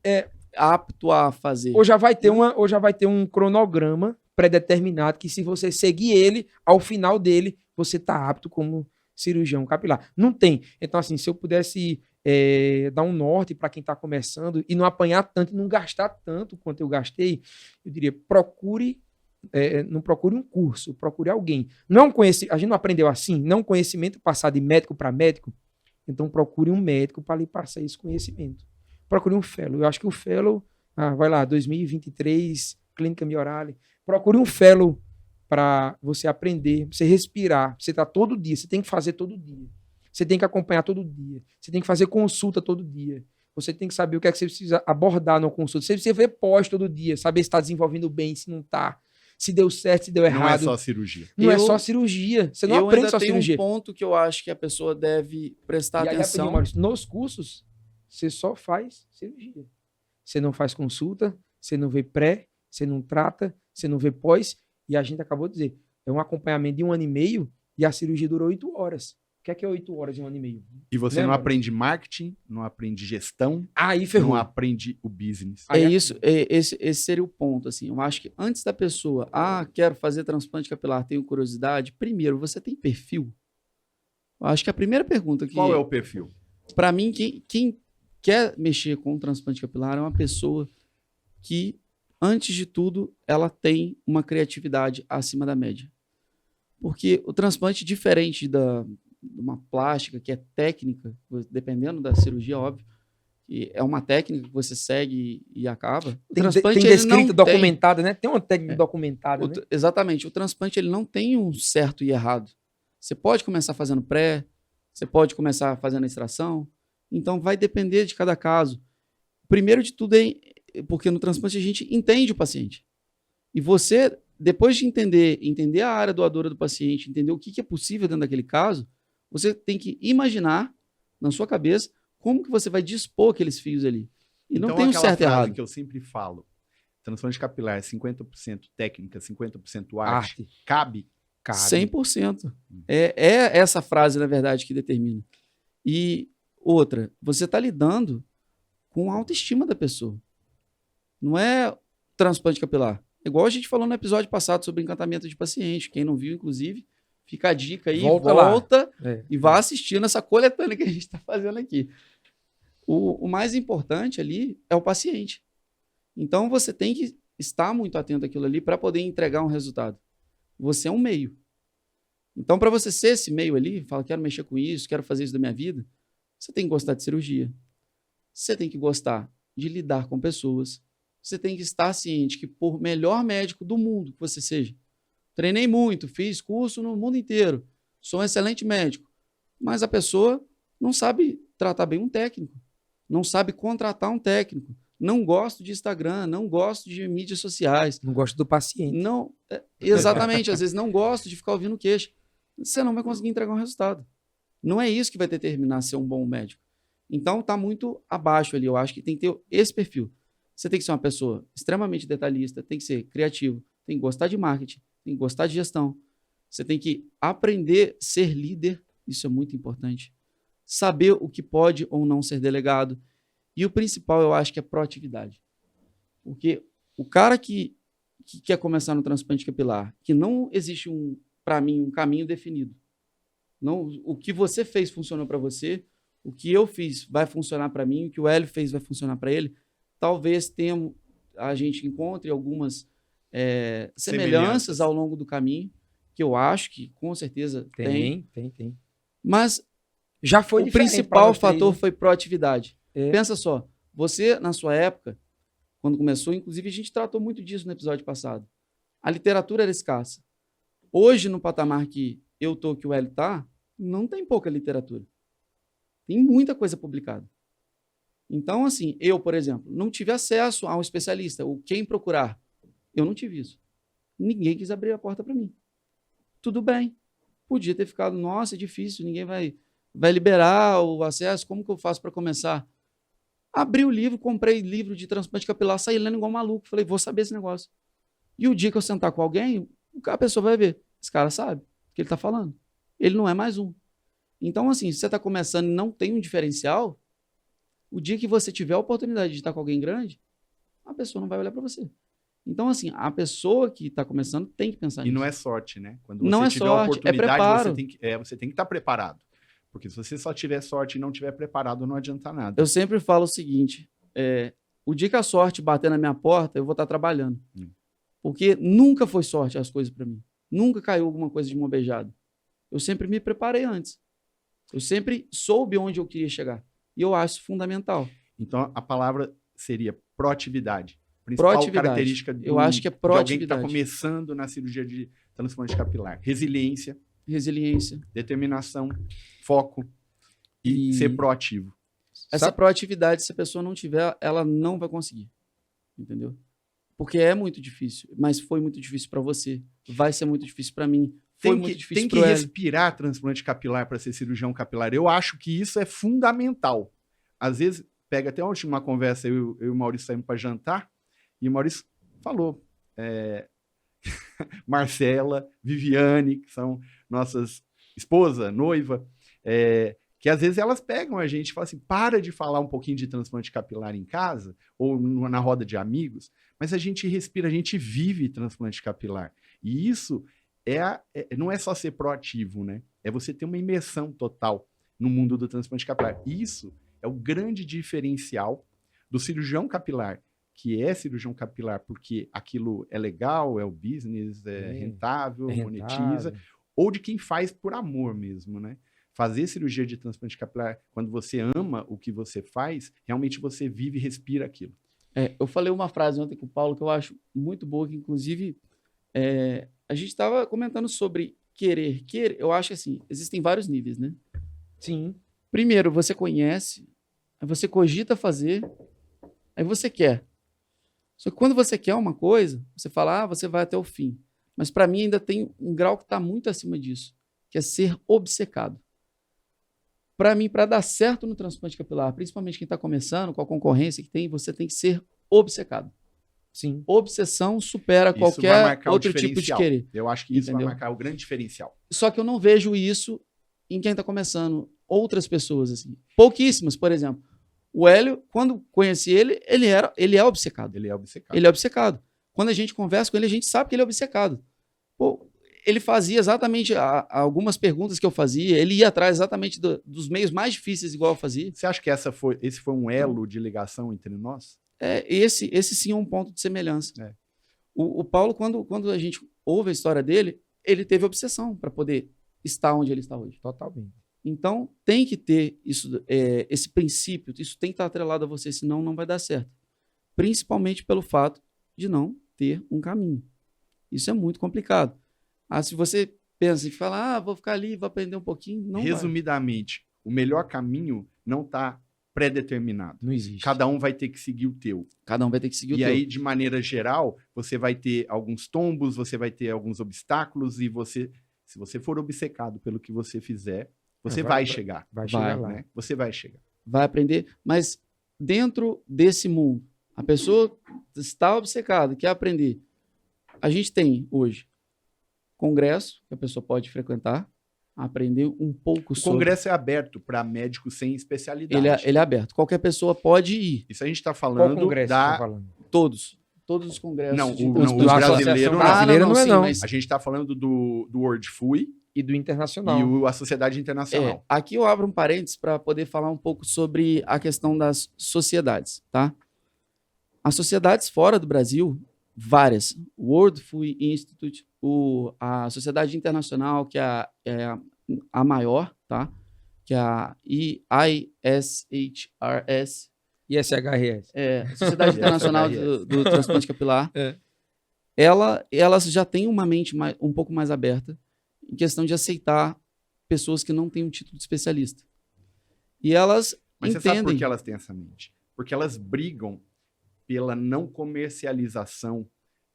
apto a fazer? Ou já vai ter um cronograma pré-determinado que se você seguir ele, ao final dele, você está apto como cirurgião capilar. Não tem. Então, assim, se eu pudesse dar um norte para quem está começando e não apanhar tanto, e não gastar tanto quanto eu gastei, eu diria, não procure um curso, procure alguém. A gente não aprendeu assim, não um conhecimento passar de médico para médico, então procure um médico para lhe passar esse conhecimento. Procure um fellow. Eu acho que o fellow, vai lá, 2023, Clínica Miorale, procure um fellow para você aprender, pra você respirar, pra você estar todo dia, você tem que fazer todo dia. Você tem que acompanhar todo dia. Você tem que fazer consulta todo dia. Você tem que saber o que é que você precisa abordar na consulta. Você precisa ver pós todo dia, saber se está desenvolvendo bem, se não está. Se deu certo, se deu errado. Não é só cirurgia. Não é só cirurgia. Você não eu aprende ainda só tenho cirurgia. um ponto que eu acho que a pessoa deve prestar E aí, atenção. rapidinho, Maurício, nos cursos, você só faz cirurgia. Você não faz consulta, você não vê pré, você não trata, você não vê pós. E a gente acabou de dizer, é um acompanhamento de 1 ano e meio e a cirurgia durou 8 horas. O que é 8 horas em 1 ano e meio? E você Né, não mano? aprende marketing, não aprende gestão, Aí ferrou. não aprende o business. É isso, esse seria o ponto, assim. Eu acho que antes da pessoa, quero fazer transplante capilar, tenho curiosidade, primeiro, você tem perfil? Eu acho que a primeira pergunta que... Qual é o perfil? Para mim, quem quer mexer com transplante capilar é uma pessoa que, antes de tudo, ela tem uma criatividade acima da média. Porque o transplante, diferente de uma plástica, que é técnica, dependendo da cirurgia, óbvio, que é uma técnica que você segue e acaba. O Tem transplante, ele descrita, não documentada, né? Tem uma técnica documentada, né? Exatamente. O transplante, ele não tem um certo e errado. Você pode começar fazendo pré, você pode começar fazendo a extração. Então, vai depender de cada caso. Primeiro de tudo, porque no transplante a gente entende o paciente. E você, depois de entender a área doadora do paciente, entender o que é possível dentro daquele caso, você tem que imaginar, na sua cabeça, como que você vai dispor aqueles fios ali? E então, não tem um aquela certo e frase errado. que eu sempre falo, transplante capilar é 50% técnica, 50% arte, cabe? 100%. É essa frase, na verdade, que determina. E outra, você está lidando com a autoestima da pessoa. Não é transplante capilar. Igual a gente falou no episódio passado sobre encantamento de paciente. Quem não viu, inclusive, fica a dica aí, volta e vá assistindo essa coletânea que a gente está fazendo aqui. O mais importante ali é o paciente. Então, você tem que estar muito atento àquilo ali para poder entregar um resultado. Você é um meio. Então, para você ser esse meio ali, fala, quero mexer com isso, quero fazer isso da minha vida, você tem que gostar de cirurgia. Você tem que gostar de lidar com pessoas. Você tem que estar ciente que, por melhor médico do mundo que você seja, treinei muito, fiz curso no mundo inteiro, sou um excelente médico, mas a pessoa não sabe tratar bem um técnico, não sabe contratar um técnico, não gosto de Instagram, não gosto de mídias sociais. Não gosto do paciente. Não, exatamente, às vezes não gosto de ficar ouvindo queixa. Você não vai conseguir entregar um resultado. Não é isso que vai determinar ser um bom médico. Então, está muito abaixo ali. Eu acho que tem que ter esse perfil. Você tem que ser uma pessoa extremamente detalhista, tem que ser criativo, tem que gostar de marketing, tem que gostar de gestão. Você tem que aprender a ser líder, isso é muito importante. Saber o que pode ou não ser delegado. E o principal, eu acho que é proatividade. Porque o cara que quer começar no transplante capilar, que não existe, para mim, um caminho definido. Não, o que você fez funcionou para você, o que eu fiz vai funcionar para mim, o que o Hélio fez vai funcionar para ele. Talvez a gente encontre algumas semelhanças ao longo do caminho, que eu acho que com certeza tem. Mas já foi o principal fator foi proatividade. Pensa só, você, na sua época, quando começou, inclusive a gente tratou muito disso no episódio passado, a literatura era escassa. Hoje, no patamar que eu estou, que o Hélio está, não tem pouca literatura. Tem muita coisa publicada. Então, assim, eu, por exemplo, não tive acesso a um especialista, ou quem procurar. Eu não tive isso. Ninguém quis abrir a porta para mim. Tudo bem. Podia ter ficado, nossa, é difícil, ninguém vai liberar o acesso, como que eu faço para começar? Abri o livro, comprei livro de transplante capilar, saí lendo igual maluco. Falei, vou saber esse negócio. E o dia que eu sentar com alguém, a pessoa vai ver. Esse cara sabe o que ele está falando. Ele não é mais um. Então, assim, se você está começando e não tem um diferencial, o dia que você tiver a oportunidade de estar com alguém grande, a pessoa não vai olhar para você. Então, assim, a pessoa que está começando tem que pensar nisso. E não é sorte, né? Quando não você tiver sorte, a oportunidade, preparo. você tem que estar preparado. Porque se você só tiver sorte e não tiver preparado, não adianta nada. Eu sempre falo o seguinte, o dia que a sorte bater na minha porta, eu vou estar trabalhando. Porque nunca foi sorte as coisas para mim. Nunca caiu alguma coisa de mão beijada. Eu sempre me preparei antes. Eu sempre soube onde eu queria chegar. E eu acho fundamental. Então, a palavra seria proatividade. Principal característica eu acho que é proatividade. De alguém que está começando na cirurgia de transplante capilar. Resiliência. Determinação, foco e ser proativo. Essa proatividade, se a pessoa não tiver, ela não vai conseguir. Entendeu? Porque é muito difícil, mas foi muito difícil para você. Vai ser muito difícil para mim. Tem que respirar transplante capilar para ser cirurgião capilar. Eu acho que isso é fundamental. Às vezes, pega até ontem uma conversa, eu e o Maurício saímos para jantar, e o Maurício falou, Marcela, Viviane, que são nossas esposa, noiva, que às vezes elas pegam a gente e falam assim, para de falar um pouquinho de transplante capilar em casa, ou na roda de amigos, mas a gente respira, a gente vive transplante capilar. E isso não é só ser proativo, né? É você ter uma imersão total no mundo do transplante capilar. Isso é o grande diferencial do cirurgião capilar, que é cirurgião capilar porque aquilo é legal, é o business, é rentável, monetiza, ou de quem faz por amor mesmo, né? Fazer cirurgia de transplante capilar, quando você ama o que você faz, realmente você vive e respira aquilo. Eu falei uma frase ontem com o Paulo que eu acho muito boa, que inclusive a gente estava comentando sobre querer. Eu acho assim, existem vários níveis, né? Sim. Primeiro, você conhece, aí você cogita fazer, aí você quer. Só que quando você quer uma coisa, você fala, você vai até o fim. Mas para mim ainda tem um grau que está muito acima disso, que é ser obcecado. para mim, para dar certo no transplante capilar, principalmente quem está começando, com a concorrência que tem, você tem que ser obcecado. Sim. Obsessão supera Isso vai qualquer marcar o outro tipo de diferencial. querer. Eu acho que isso Entendeu? vai marcar o grande diferencial. Só que eu não vejo isso em quem está começando. Outras pessoas, assim. Pouquíssimas, por exemplo. O Hélio, quando conheci ele, ele é obcecado. Ele é obcecado. Ele é obcecado. Quando a gente conversa com ele, a gente sabe que ele é obcecado. Pô, ele fazia exatamente algumas perguntas que eu fazia, ele ia atrás exatamente dos meios mais difíceis, igual eu fazia. Você acha que esse foi um elo de ligação entre nós? Esse sim é um ponto de semelhança. É. O Paulo, quando a gente ouve a história dele, ele teve obsessão para poder estar onde ele está hoje. Totalmente. Então, tem que ter isso, esse princípio, isso tem que estar atrelado a você, senão não vai dar certo. Principalmente pelo fato de não ter um caminho. Isso é muito complicado. Se você pensa em falar, vou ficar ali, vou aprender um pouquinho, não vai. Resumidamente, o melhor caminho não está pré-determinado. Não existe. Cada um vai ter que seguir o teu. Cada um vai ter que seguir o E teu. aí, de maneira geral, você vai ter alguns tombos, você vai ter alguns obstáculos, e se você for obcecado pelo que você fizer, você vai chegar. Vai chegar lá. Né? Você vai chegar. Vai aprender, mas dentro desse mundo, a pessoa está obcecada, quer aprender. A gente tem hoje congresso que a pessoa pode frequentar, aprender um pouco O sobre. congresso é aberto para médicos sem especialidade. Ele é aberto. Qualquer pessoa pode ir. Isso a gente está Qual falando congresso você tá falando? Todos os congressos. Não, de o transplante. brasileiro não. Brasileiro não é, sim, não. mas A gente está falando do World FUI E do internacional. e a Sociedade Internacional. aqui eu abro um parênteses para poder falar um pouco sobre a questão das sociedades, tá? As sociedades fora do Brasil, várias. World FUI Institute, a Sociedade Internacional, que é a maior, tá? Que é a ISHRS, ISHRS. Sociedade Internacional do Transplante Capilar. Elas já têm uma mente um pouco mais aberta em questão de aceitar pessoas que não têm um título de especialista. E elas Mas entendem. você sabe por que elas têm essa mente? Porque elas brigam pela não comercialização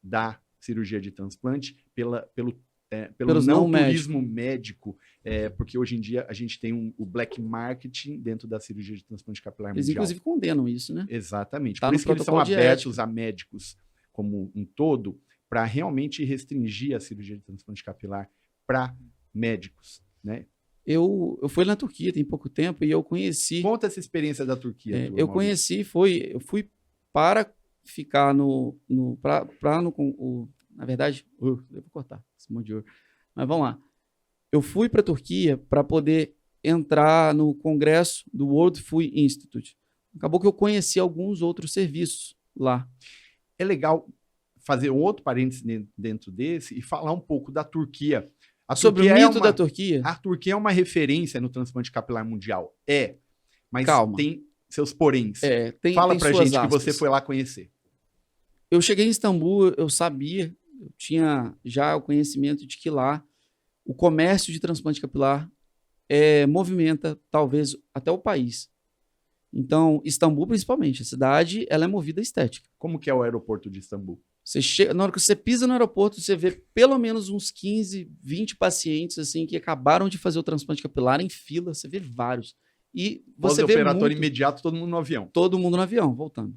da cirurgia de transplante, pelo Pelos não não turismo médico, porque hoje em dia a gente tem o black marketing dentro da cirurgia de transplante capilar Eles, mundial. inclusive, condenam isso, né? Exatamente. Tá Por no isso que eles são protocolo de abertos a médicos como um todo, para realmente restringir a cirurgia de transplante capilar para médicos, né? Eu fui na Turquia tem pouco tempo e eu conheci. Conta essa experiência da Turquia. tua, Eu Maurício. conheci, eu fui para ficar na verdade, eu vou cortar esse monte de ouro. Mas vamos lá. Eu fui para a Turquia para poder entrar no congresso do World FUI Institute. Acabou que eu conheci alguns outros serviços lá. É legal fazer um outro parênteses dentro desse e falar um pouco da Turquia. Sobre o mito da Turquia. A Turquia é uma referência no transplante capilar mundial. Mas Calma. tem seus poréns. tem Fala pra suas gente que você aspas. foi lá conhecer. Eu cheguei em Istambul, eu sabia, eu tinha já o conhecimento de que lá o comércio de transplante capilar movimenta talvez até o país. Então, Istambul principalmente, a cidade, ela é movida à estética. Como que é o aeroporto de Istambul? Você chega, na hora que você pisa no aeroporto, você vê pelo menos uns 15, 20 pacientes assim que acabaram de fazer o transplante capilar em fila, você vê vários. E você vê Pós-operatório imediato, todo mundo no avião. todo mundo no avião, voltando.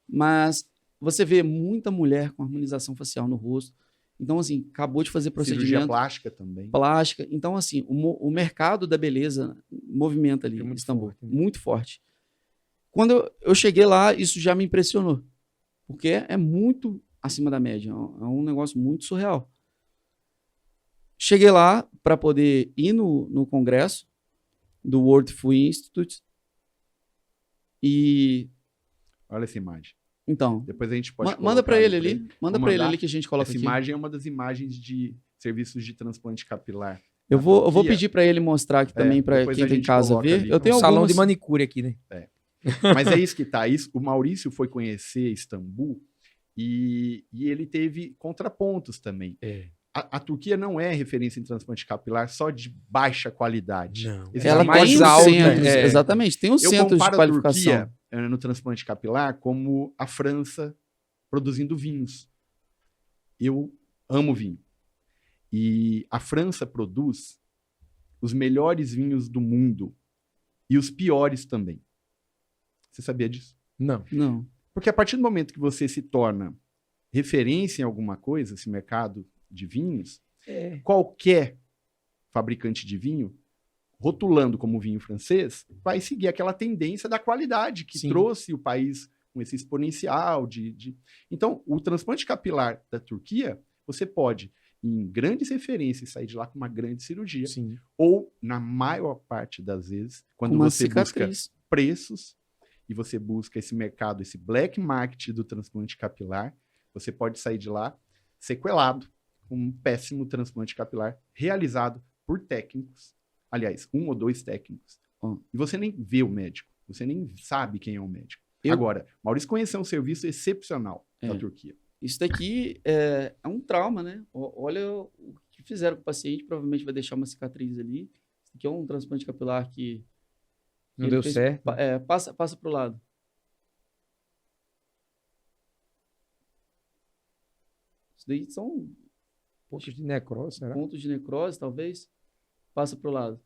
Mas você vê muita mulher com harmonização facial no rosto. Então, assim, acabou de fazer Cirurgia procedimento. plástica também. Plástica. Então, assim, o mercado da beleza movimenta ali É muito em Istambul. forte, né? Muito forte. Quando eu cheguei lá, isso já me impressionou. Porque é muito acima da média. É um negócio muito surreal. Cheguei lá para poder ir no congresso do World FUI Institute. E, Olha essa imagem. então, Depois a gente pode manda para colocar ele no ali. prêmio. Manda Vou para ele mandar. ali que a gente coloca Essa aqui. imagem é uma das imagens de serviços de transplante capilar. Eu vou Turquia. pedir para ele mostrar aqui também para depois quem a tem em gente casa coloca ver. ali. Eu tenho Um salão algumas... de manicure aqui, né? Mas é isso que tá. O Maurício foi conhecer Istambul e ele teve contrapontos também. A Turquia não é referência em transplante capilar só de baixa qualidade. Não. Existem Ela mais tem os alta, centros, é. exatamente, tem os Eu centros de comparo a qualificação. Turquia no transplante capilar como a França produzindo vinhos. Eu amo vinho. E a França produz os melhores vinhos do mundo e os piores também. Você sabia disso? Não. Não. Porque a partir do momento que você se torna referência em alguma coisa, esse mercado de vinhos, qualquer fabricante de vinho, rotulando como vinho francês, vai seguir aquela tendência da qualidade que Sim. trouxe o país com esse exponencial Então, o transplante capilar da Turquia, você pode, em grandes referências, sair de lá com uma grande cirurgia, Sim. ou, na maior parte das vezes, quando Uma você busca cicatriz. preços e você busca esse mercado, esse black market do transplante capilar, você pode sair de lá sequelado com um péssimo transplante capilar realizado por técnicos. Aliás, 1 ou 2 técnicos. E você nem vê o médico. Você nem sabe quem é o médico. Agora, Maurício conheceu um serviço excepcional da Turquia. Isso daqui é um trauma, né? Olha o que fizeram com o paciente, provavelmente vai deixar uma cicatriz ali. Isso aqui é um transplante capilar que Não deu certo. Passa para o lado. Isso daí são Pontos de necrose, será? pontos de necrose, talvez. Passa para o lado.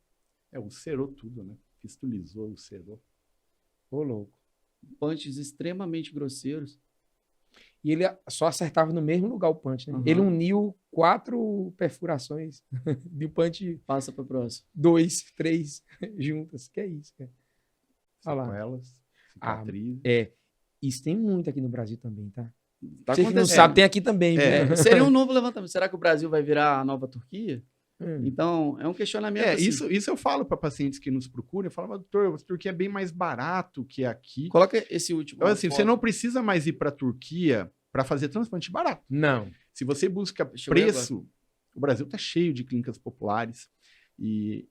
Ulcerou tudo, né? Fistulizou, ulcerou. Ô, louco. Punches extremamente grosseiros. E ele só acertava no mesmo lugar o punch, né? Uhum. Ele uniu 4 perfurações de punch Passa para o próximo. 2, 3 juntas. Que é isso, cara? Olha lá. Sequelas, cicatrizes. Isso tem muito aqui no Brasil também, tá? Tá Você que não acontecendo. sabe, tem aqui também. viu? Seria um novo levantamento. Será que o Brasil vai virar a nova Turquia? Então, é um questionamento. assim. Isso eu falo para pacientes que nos procuram. Eu falo, mas, doutor, a Turquia é bem mais barato que aqui. Coloca esse último. Então, assim, você não precisa mais ir para a Turquia para fazer transplante barato. Não. Se você busca Deixa eu ver preço, o Brasil está cheio de clínicas populares e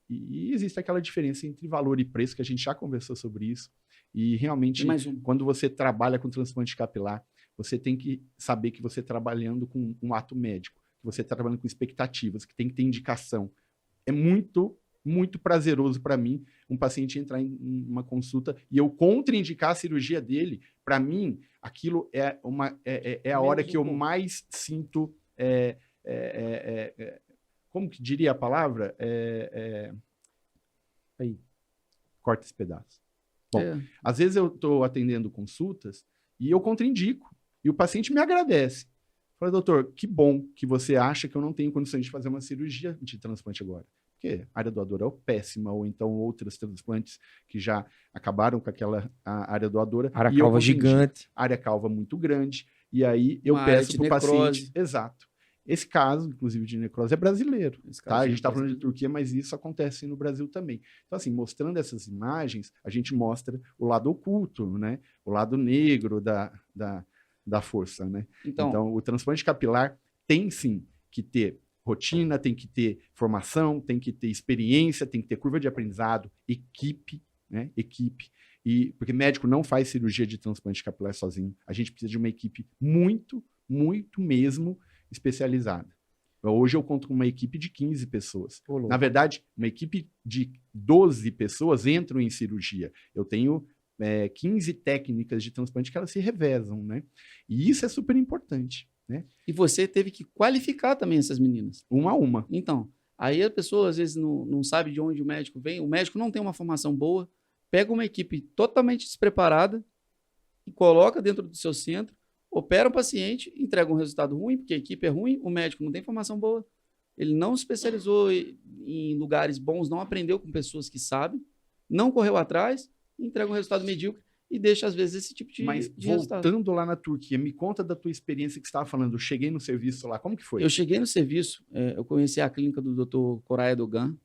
existe aquela diferença entre valor e preço, que a gente já conversou sobre isso. E realmente, Tem mais um. quando você trabalha com transplante capilar, você tem que saber que você está trabalhando com um ato médico, que você está trabalhando com expectativas, que tem que ter indicação. É muito, muito prazeroso para mim um paciente entrar em uma consulta e eu contraindicar a cirurgia dele. Para mim, aquilo é a hora que eu mais sinto. Como que diria a palavra? Aí, corta esse pedaço. Bom, às vezes eu estou atendendo consultas e eu contraindico. E o paciente me agradece. Fala, doutor, que bom que você acha que eu não tenho condições de fazer uma cirurgia de transplante agora. Porque a área doadora é péssima, ou então outros transplantes que já acabaram com aquela área doadora. Área calva gigante. Área calva muito grande. E aí eu Uma área peço de para o paciente... necrose. Exato. Esse caso, inclusive, de necrose é brasileiro. Tá? A gente está falando de brasileiro. Turquia, mas isso acontece no Brasil também. Então, assim, mostrando essas imagens, a gente mostra o lado oculto, né? O lado negro da força, né? Então, o transplante capilar tem, sim, que ter rotina, tem que ter formação, tem que ter experiência, tem que ter curva de aprendizado, equipe, né? Equipe. Porque médico não faz cirurgia de transplante capilar sozinho. A gente precisa de uma equipe muito, muito mesmo especializada. Hoje eu conto com uma equipe de 15 pessoas. Na verdade, uma equipe de 12 pessoas entram em cirurgia. Eu tenho 15 técnicas de transplante que elas se revezam, né? E isso é super importante, né? E você teve que qualificar também essas meninas. Uma a uma. Então, aí a pessoa às vezes não sabe de onde o médico vem, o médico não tem uma formação boa, pega uma equipe totalmente despreparada e coloca dentro do seu centro, opera o paciente, entrega um resultado ruim, porque a equipe é ruim, o médico não tem formação boa, ele não se especializou em lugares bons, não aprendeu com pessoas que sabem, não correu atrás, entrega um resultado medíocre e deixa, às vezes, esse tipo de resultado. Voltando lá na Turquia, me conta da tua experiência que você estava falando. Eu cheguei no serviço lá, como que foi? Eu cheguei no serviço, eu conheci a clínica do Dr. Koray Erdogan,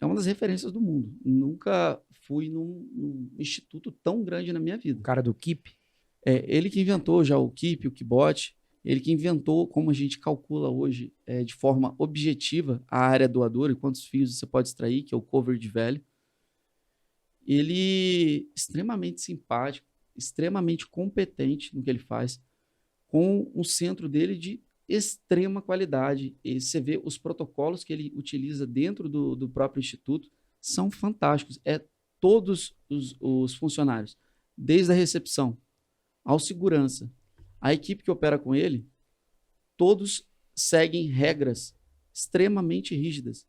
é uma das referências do mundo. Nunca fui num instituto tão grande na minha vida. O cara do KIP? Ele que inventou já o KIP, o KIBOT, ele que inventou como a gente calcula hoje de forma objetiva a área doadora e quantos fios você pode extrair, que é o coverage value. Ele extremamente simpático, extremamente competente no que ele faz, com um centro dele de extrema qualidade. E você vê os protocolos que ele utiliza dentro do próprio instituto são fantásticos. Todos os funcionários, desde a recepção ao segurança, a equipe que opera com ele, todos seguem regras extremamente rígidas.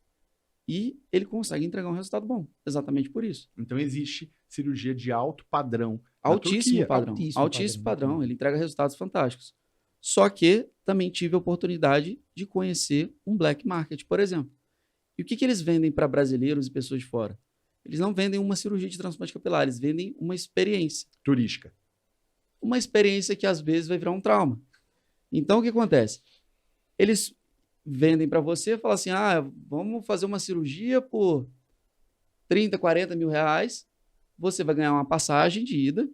e ele consegue entregar um resultado bom, exatamente por isso. Então existe cirurgia de alto padrão. Altíssimo padrão. Altíssimo padrão. Ele entrega resultados fantásticos. Só que também tive a oportunidade de conhecer um black market, por exemplo. E o que eles vendem para brasileiros e pessoas de fora? Eles não vendem uma cirurgia de transplante capilar, eles vendem uma experiência. Turística. Uma experiência que às vezes vai virar um trauma. Então o que acontece? Eles vendem para você e falam assim, vamos fazer uma cirurgia por 30, 40 mil reais, você vai ganhar uma passagem de ida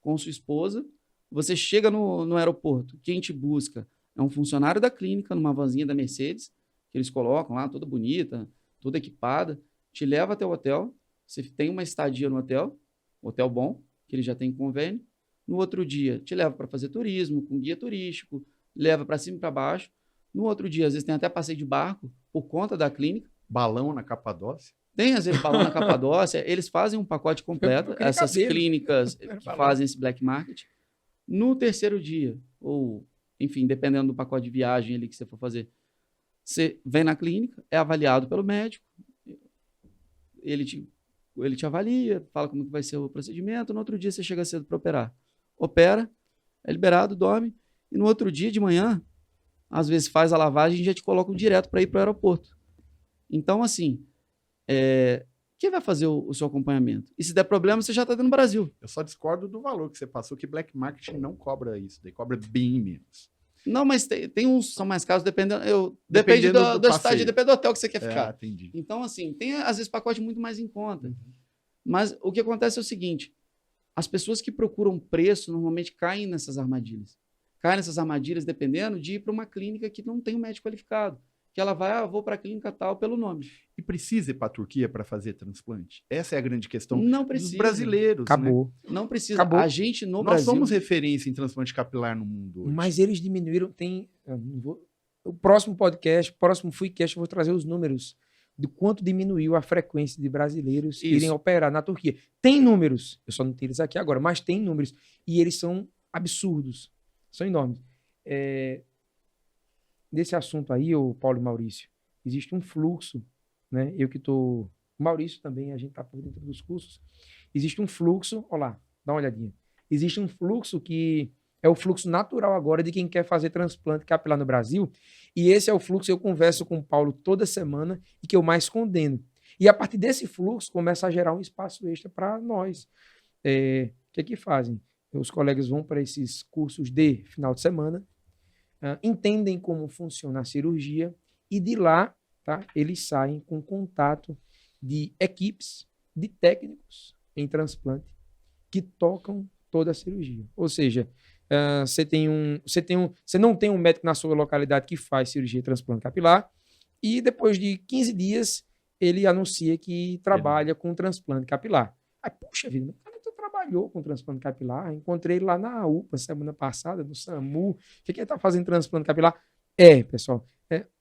com sua esposa, você chega no aeroporto, quem te busca é um funcionário da clínica, numa vanzinha da Mercedes, que eles colocam lá, toda bonita, toda equipada, te leva até o hotel, você tem uma estadia no hotel bom, que ele já tem convênio, no outro dia te leva para fazer turismo, com guia turístico, leva para cima e para baixo, no outro dia, às vezes tem até passeio de barco, por conta da clínica. Balão na Capadócia? Tem, às vezes, balão na Capadócia. Eles fazem um pacote completo, essas clínicas que fazem esse black market. No terceiro dia, ou, enfim, dependendo do pacote de viagem ali que você for fazer, você vem na clínica, é avaliado pelo médico, ele te avalia, fala como que vai ser o procedimento, no outro dia você chega cedo para operar. Opera, é liberado, dorme, e no outro dia de manhã, às vezes faz a lavagem e já te colocam direto para ir para o aeroporto. Então, assim, quem vai fazer o seu acompanhamento? E se der problema, você já está dentro do Brasil. Eu só discordo do valor que você passou, que Black Market não cobra isso, daí cobra bem menos. Não, mas tem uns que são mais caros, depende do estádio, depende do hotel que você quer ficar. Entendi. Então, assim, tem às vezes pacote muito mais em conta. Mas o que acontece é o seguinte, as pessoas que procuram preço normalmente caem nessas armadilhas. Caem nessas armadilhas dependendo de ir para uma clínica que não tem um médico qualificado. Que ela vai, vou para a clínica tal pelo nome. E precisa ir para a Turquia para fazer transplante? Essa é a grande questão não precisa. Dos brasileiros. Acabou. Né? Não precisa. Acabou. A gente no Nós Brasil... somos referência em transplante capilar no mundo hoje. Mas eles diminuíram, o próximo podcast, o próximo Fuicast, eu vou trazer os números de quanto diminuiu a frequência de brasileiros irem operar na Turquia. Tem números, eu só não tenho eles aqui agora, mas tem números. E eles são absurdos, são enormes. Nesse assunto aí, o Paulo e Maurício, existe um fluxo, né? Eu que estou... Maurício também, a gente está por dentro dos cursos. Existe um fluxo, olha lá, dá uma olhadinha. Existe um fluxo que é o fluxo natural agora de quem quer fazer transplante capilar no Brasil. E esse é o fluxo que eu converso com o Paulo toda semana e que eu mais condeno. E a partir desse fluxo começa a gerar um espaço extra para nós. O que fazem? Os colegas vão para esses cursos de final de semana, entendem como funciona a cirurgia e de lá, tá, eles saem com contato de equipes, de técnicos em transplante que tocam toda a cirurgia. Ou seja, você não tem um médico na sua localidade que faz cirurgia de transplante capilar e depois de 15 dias ele anuncia que trabalha com transplante capilar. Aí, puxa vida, o cara trabalhou com transplante capilar, encontrei ele lá na UPA semana passada, no SAMU, o que ele está fazendo transplante capilar? Pessoal,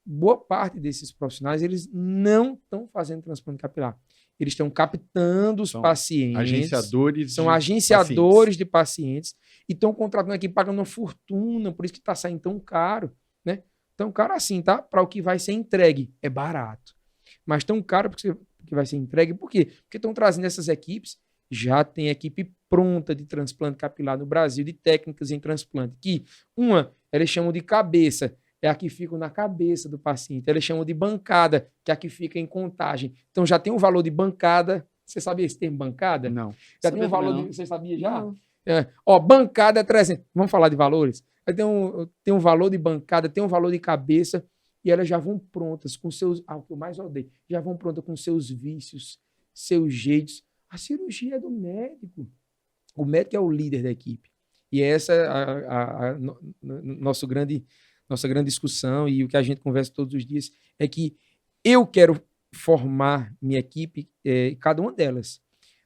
boa parte desses profissionais, eles não estão fazendo transplante capilar. Eles estão captando os pacientes. São agenciadores de pacientes e estão contratando aqui, pagando uma fortuna, por isso que está saindo tão caro, né? Tão caro assim, tá? Para o que vai ser entregue. É barato. Mas tão caro porque vai ser entregue. Por quê? Porque estão trazendo essas equipes. Já tem equipe pronta de transplante capilar no Brasil, de técnicas em transplante, que eles chamam de cabeça, é a que fica na cabeça do paciente. Eles chamam de bancada, que é a que fica em contagem. Então já tem um valor de bancada. Você sabia esse termo bancada? Não. Já tem um valor de... Você sabia já? Não. Bancada é 300. Vamos falar de valores? Tem um valor de bancada, tem um valor de cabeça, e elas já vão prontas com seus... o que eu mais odeio. Já vão prontas com seus vícios, seus jeitos. A cirurgia é do médico. O médico é o líder da equipe. E essa é nossa grande discussão, e o que a gente conversa todos os dias é que eu quero formar minha equipe, cada uma delas.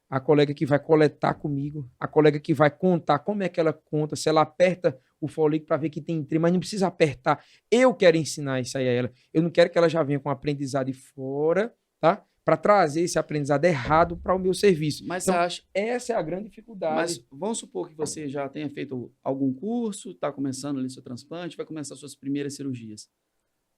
A colega que vai coletar comigo, a colega que vai contar como é que ela conta, se ela aperta o folículo para ver que tem trem, mas não precisa apertar. Eu quero ensinar isso aí a ela. Eu não quero que ela já venha com aprendizado de fora, tá? Para trazer esse aprendizado errado para o meu serviço. Mas então, essa é a grande dificuldade. Mas vamos supor que você já tenha feito algum curso, está começando ali seu transplante, vai começar suas primeiras cirurgias.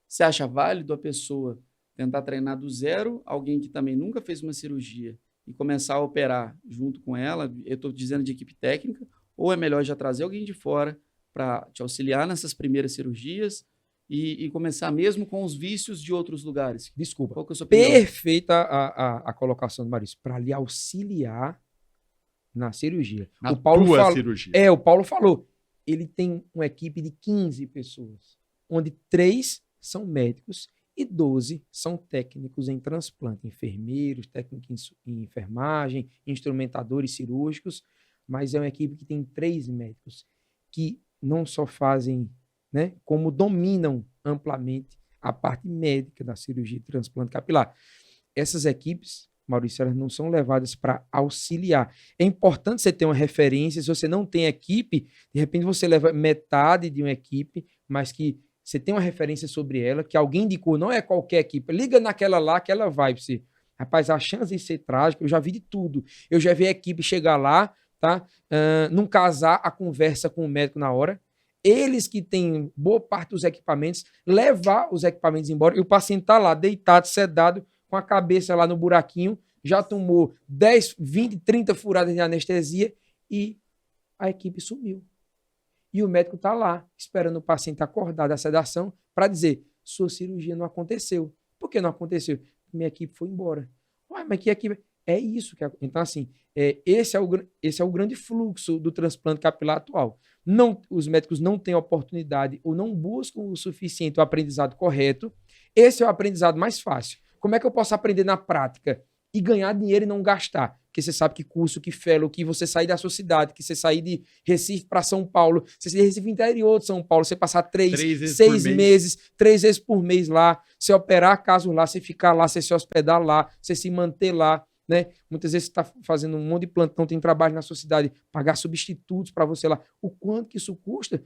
Você acha válido a pessoa tentar treinar do zero alguém que também nunca fez uma cirurgia e começar a operar junto com ela, eu estou dizendo de equipe técnica, ou é melhor já trazer alguém de fora para te auxiliar nessas primeiras cirurgias e começar mesmo com os vícios de outros lugares? Desculpa. Qual que é a sua opinião? Perfeita a colocação do Maurício. Para lhe auxiliar na cirurgia. Na o Paulo tua cirurgia. o Paulo falou. Ele tem uma equipe de 15 pessoas, onde 3 são médicos e 12 são técnicos em transplante, enfermeiros, técnicos em enfermagem, instrumentadores cirúrgicos, mas é uma equipe que tem 3 médicos que não só fazem, né, como dominam amplamente a parte médica da cirurgia de transplante capilar. Essas equipes, Maurício, elas não são levadas para auxiliar. É importante você ter uma referência. Se você não tem equipe, de repente você leva metade de uma equipe, mas que você tem uma referência sobre ela, que alguém indicou, não é qualquer equipe. Liga naquela lá que ela vai para você. Rapaz, a chance de ser trágica, eu já vi de tudo. Eu já vi a equipe chegar lá, tá? Não casar a conversa com o médico na hora. Eles que têm boa parte dos equipamentos, levar os equipamentos embora e o paciente tá lá, deitado, sedado, com a cabeça lá no buraquinho, já tomou 10, 20, 30 furadas de anestesia e a equipe sumiu. E o médico está lá, esperando o paciente acordar da sedação para dizer, sua cirurgia não aconteceu. Por que não aconteceu? Minha equipe foi embora. Ué, mas que equipe? É isso que... Então, assim, esse é o grande fluxo do transplante capilar atual. Os médicos não têm oportunidade ou não buscam o suficiente o aprendizado correto. Esse é o aprendizado mais fácil. Como é que eu posso aprender na prática e ganhar dinheiro e não gastar? Porque você sabe que curso, que fellow, que você sair da sua cidade, que você sair de Recife para São Paulo, você sair de Recife interior de São Paulo, você passar 6 meses, 3 vezes por mês lá, você operar casos lá, você ficar lá, você se hospedar lá, você se manter lá, né? Muitas vezes você está fazendo um monte de plantão, tem trabalho na sua cidade, pagar substitutos para você lá. O quanto que isso custa,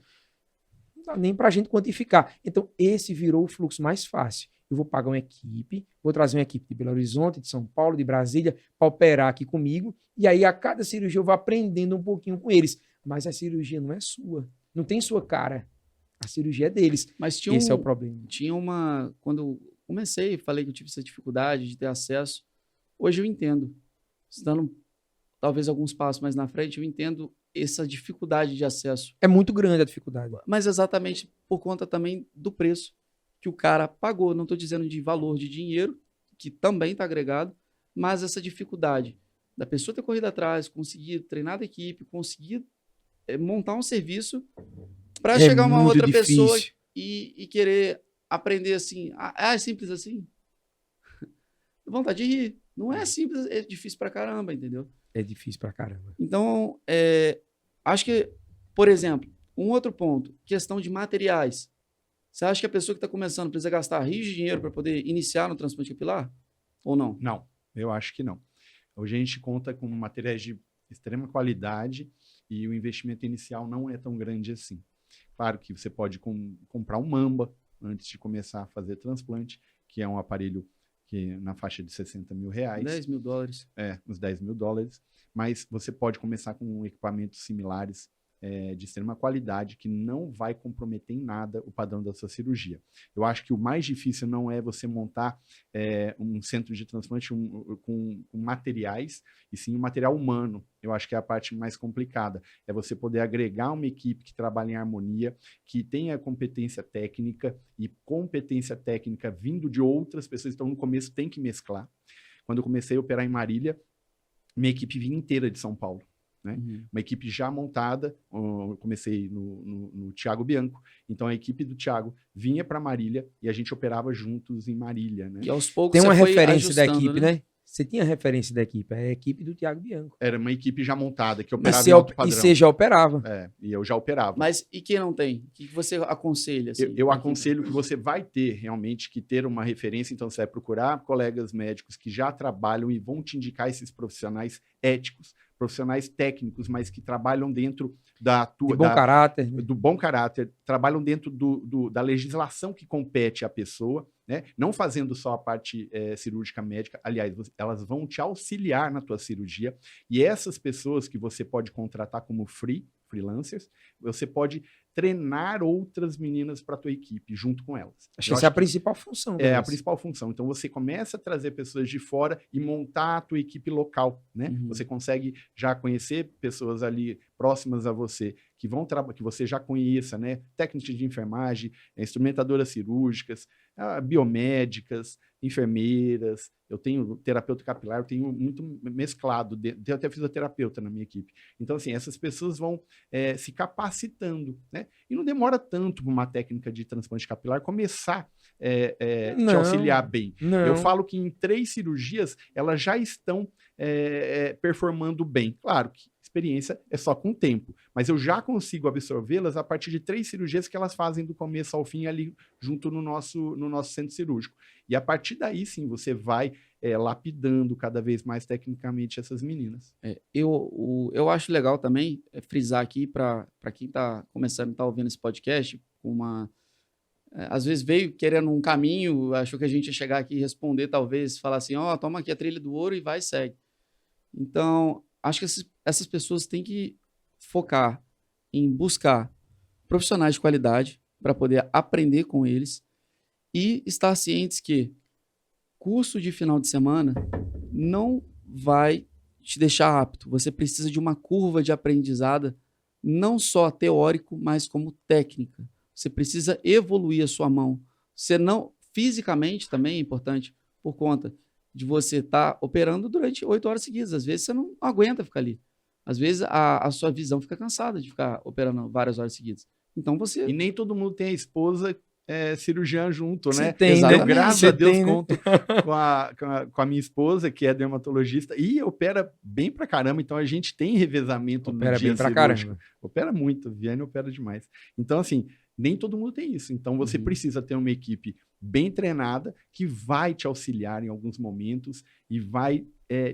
não dá nem para a gente quantificar. Então, esse virou o fluxo mais fácil. Eu vou pagar uma equipe, vou trazer uma equipe de Belo Horizonte, de São Paulo, de Brasília, para operar aqui comigo, e aí a cada cirurgia eu vou aprendendo um pouquinho com eles. Mas a cirurgia não é sua, não tem sua cara. A cirurgia é deles. Mas esse é o problema. Quando eu comecei, falei que eu tive essa dificuldade de ter acesso, hoje eu entendo. Estando talvez alguns passos mais na frente, eu entendo essa dificuldade de acesso. É muito grande a dificuldade. Mas exatamente por conta também do preço que o cara pagou. Não estou dizendo de valor de dinheiro, que também está agregado, mas essa dificuldade da pessoa ter corrido atrás, conseguir treinar a equipe, conseguir montar um serviço para chegar uma outra pessoa e querer aprender assim. É simples assim? Vontade de rir. Não é simples, é difícil pra caramba, entendeu? É difícil pra caramba. Então, acho que, por exemplo, um outro ponto, questão de materiais. Você acha que a pessoa que está começando precisa gastar rios de dinheiro para poder iniciar no transplante capilar? Ou não? Não, eu acho que não. Hoje a gente conta com materiais de extrema qualidade e o investimento inicial não é tão grande assim. Claro que você pode comprar um Mamba antes de começar a fazer transplante, que é um aparelho que na faixa de R$60 mil. $10 mil. Uns $10 mil. Mas você pode começar com equipamentos similares de extrema qualidade, que não vai comprometer em nada o padrão da sua cirurgia. Eu acho que o mais difícil não é você montar um centro de transplante com materiais, e sim um material humano. Eu acho que é a parte mais complicada. É você poder agregar uma equipe que trabalha em harmonia, que tenha competência técnica, e competência técnica vindo de outras pessoas. Então, no começo, tem que mesclar. Quando eu comecei a operar em Marília, minha equipe vinha inteira de São Paulo. Né? Uhum. Uma equipe já montada, eu comecei no Thiago Bianco, então a equipe do Thiago vinha para Marília e a gente operava juntos em Marília. Né? E aos poucos tem uma você foi referência da ajustando, equipe, né? Você tinha referência da equipe, é a equipe do Thiago Bianco. Era uma equipe já montada, que operava em alto padrão. E você já operava. E eu já operava. Mas e quem não tem? O que você aconselha? Assim, eu aconselho que você vai ter realmente que ter uma referência, então você vai procurar colegas médicos que já trabalham e vão te indicar esses profissionais éticos, profissionais técnicos, mas que trabalham dentro caráter, do bom caráter, trabalham dentro da legislação que compete à pessoa, né? Não fazendo só a parte cirúrgica médica. Aliás, elas vão te auxiliar na tua cirurgia, e essas pessoas que você pode contratar como free freelancers, você pode treinar outras meninas para a tua equipe, junto com elas. Acho que essa é a principal função. É a principal função. Então, você começa a trazer pessoas de fora e montar a tua equipe local, né? Uhum. Você consegue já conhecer pessoas ali próximas a você, que você já conheça, né? Técnicas de enfermagem, instrumentadoras cirúrgicas, biomédicas, enfermeiras. Eu tenho terapeuta capilar, eu tenho muito mesclado. Tenho até fisioterapeuta na minha equipe. Então, assim, essas pessoas vão se capacitando, né? E não demora tanto para uma técnica de transplante capilar começar te auxiliar bem. Não. Eu falo que em 3 cirurgias elas já estão performando bem. Claro que experiência é só com o tempo, mas eu já consigo absorvê-las a partir de 3 cirurgias que elas fazem do começo ao fim ali junto no nosso centro cirúrgico. E a partir daí, sim, você vai lapidando cada vez mais tecnicamente essas meninas. Eu acho legal também frisar aqui para quem está começando a estar ouvindo esse podcast, às vezes veio querendo um caminho, achou que a gente ia chegar aqui e responder, talvez, falar assim, toma aqui a trilha do ouro e vai e segue. Então, acho que essas pessoas têm que focar em buscar profissionais de qualidade para poder aprender com eles e estar cientes que curso de final de semana não vai te deixar apto. Você precisa de uma curva de aprendizado, não só teórico, mas como técnica. Você precisa evoluir a sua mão. Você não, fisicamente também é importante, por conta de você estar operando durante 8 horas seguidas. Às vezes você não aguenta ficar ali. Às vezes a sua visão fica cansada de ficar operando várias horas seguidas. Então você... E nem todo mundo tem a esposa cirurgiã junto, né? Tem, eu, graças a Deus, tem, conto com a minha esposa, que é dermatologista, e opera bem pra caramba, então a gente tem revezamento no dia bem pra cirúrgico. caramba. Opera muito, Viane opera demais. Então, assim, nem todo mundo tem isso. Então, você precisa ter uma equipe bem treinada que vai te auxiliar em alguns momentos e vai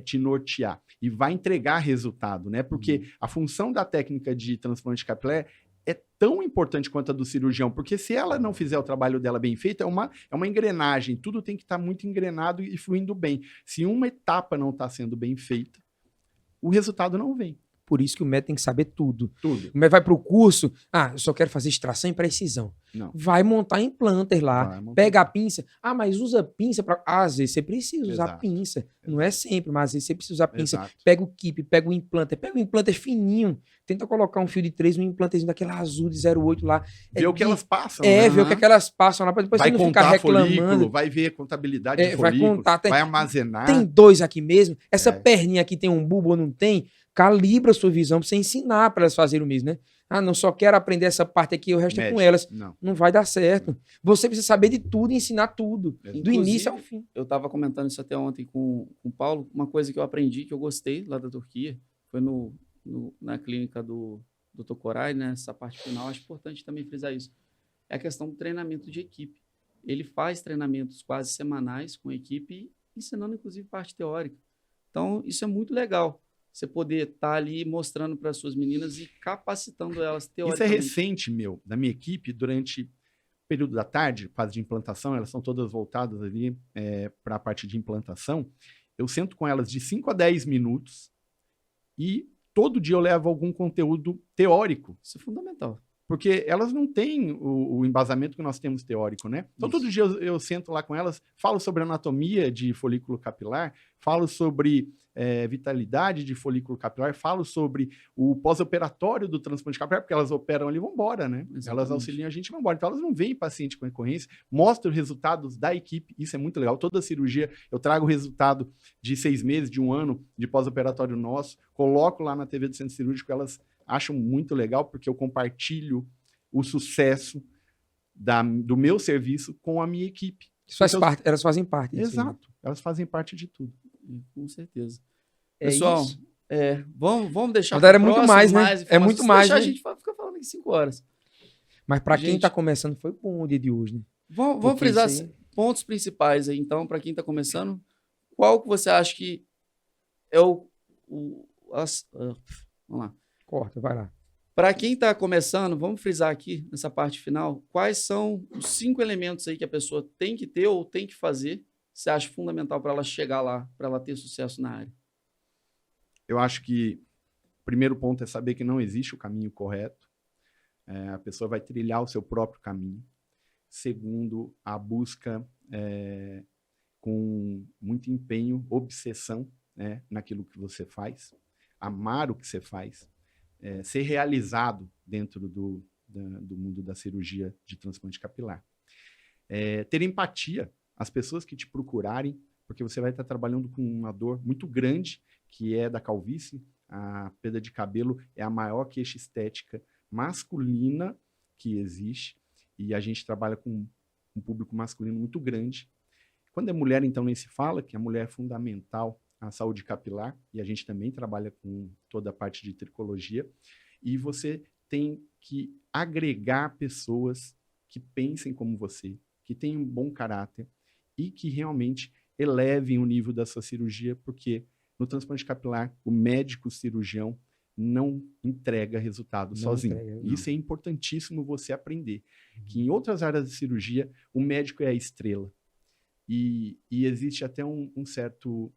te nortear e vai entregar resultado, né? Porque a função da técnica de transplante capilar é tão importante quanto a do cirurgião, porque se ela não fizer o trabalho dela bem feito, é uma engrenagem, tudo tem que estar muito engrenado e fluindo bem. Se uma etapa não está sendo bem feita, o resultado não vem. Por isso que o médico tem que saber tudo. Tudo. O médico vai para o curso, eu só quero fazer extração e precisão. Não. Vai montar implanter lá, pega a pinça. Mas usa pinça para... Às vezes você precisa usar pinça. Não é sempre, mas às vezes você precisa usar pinça. Exato. Pega o keep, pega o implanter fininho. Tenta colocar um fio de 3, um implanterzinho daquele azul de 0,8 lá. Vê o que elas passam. Né? Ver o que elas passam lá, para depois vai você não ficar reclamando. Folículo, vai ver a contabilidade de folículo, vai armazenar. Tem 2 aqui mesmo. Essa perninha aqui tem um bulbo ou não tem? Calibra a sua visão para você ensinar para elas fazerem o mesmo, né? Não só quero aprender essa parte aqui, o resto é com elas. Não vai dar certo. Você precisa saber de tudo e ensinar tudo. Do início ao fim. Eu estava comentando isso até ontem com o Paulo. Uma coisa que eu aprendi, que eu gostei lá da Turquia, foi na clínica do Dr. Koray, né? Essa parte final, acho importante também frisar isso. É a questão do treinamento de equipe. Ele faz treinamentos quase semanais com a equipe, ensinando inclusive parte teórica. Então, isso é muito legal. Você poder estar ali mostrando para as suas meninas e capacitando elas teoricamente. Isso é recente, da minha equipe, durante o período da tarde, fase de implantação, elas são todas voltadas ali para a parte de implantação. Eu sento com elas de 5 a 10 minutos e todo dia eu levo algum conteúdo teórico. Isso é fundamental. Porque elas não têm o embasamento que nós temos teórico, né? Então, todo dia eu sento lá com elas, falo sobre anatomia de folículo capilar, falo sobre vitalidade de folículo capilar, falo sobre o pós-operatório do transplante capilar, porque elas operam ali e vão embora, né? Exatamente. Elas auxiliam a gente e vão embora. Então, elas não veem paciente com recorrência, mostram os resultados da equipe, isso é muito legal. Toda cirurgia, eu trago o resultado de 6 meses, de 1 ano de pós-operatório nosso, coloco lá na TV do Centro Cirúrgico, elas acham muito legal, porque eu compartilho o sucesso do meu serviço com a minha equipe. Elas fazem parte. Exato. Elas fazem parte de tudo. Com certeza. Pessoal, vamos deixar para o próximo, muito mais, né? É muito mais. Né? A gente fica falando aqui 5 horas. Mas para quem está começando, foi bom o dia de hoje, né? Vamos frisar pontos principais aí, então, para quem está começando. Qual que você acha que é vamos lá. Corta, vai lá. Para quem está começando, vamos frisar aqui nessa parte final, quais são os 5 elementos aí que a pessoa tem que ter ou tem que fazer, você acha fundamental para ela chegar lá, para ela ter sucesso na área? Eu acho que primeiro ponto é saber que não existe o caminho correto. A pessoa vai trilhar o seu próprio caminho. Segundo, a busca com muito empenho, obsessão, né, naquilo que você faz, amar o que você faz, ser realizado dentro do mundo da cirurgia de transplante capilar. Ter empatia, as pessoas que te procurarem, porque você vai estar trabalhando com uma dor muito grande, que é da calvície. A perda de cabelo é a maior queixa estética masculina que existe, e a gente trabalha com um público masculino muito grande. Quando é mulher, então, nem se fala, que a mulher é fundamental à saúde capilar, e a gente também trabalha com toda a parte de tricologia, e você tem que agregar pessoas que pensem como você, que tenham um bom caráter e que realmente elevem o nível da sua cirurgia, porque no transplante capilar, o médico cirurgião não entrega resultado sozinho. Isso é importantíssimo você aprender. Que em outras áreas de cirurgia, o médico é a estrela. E existe até um certo...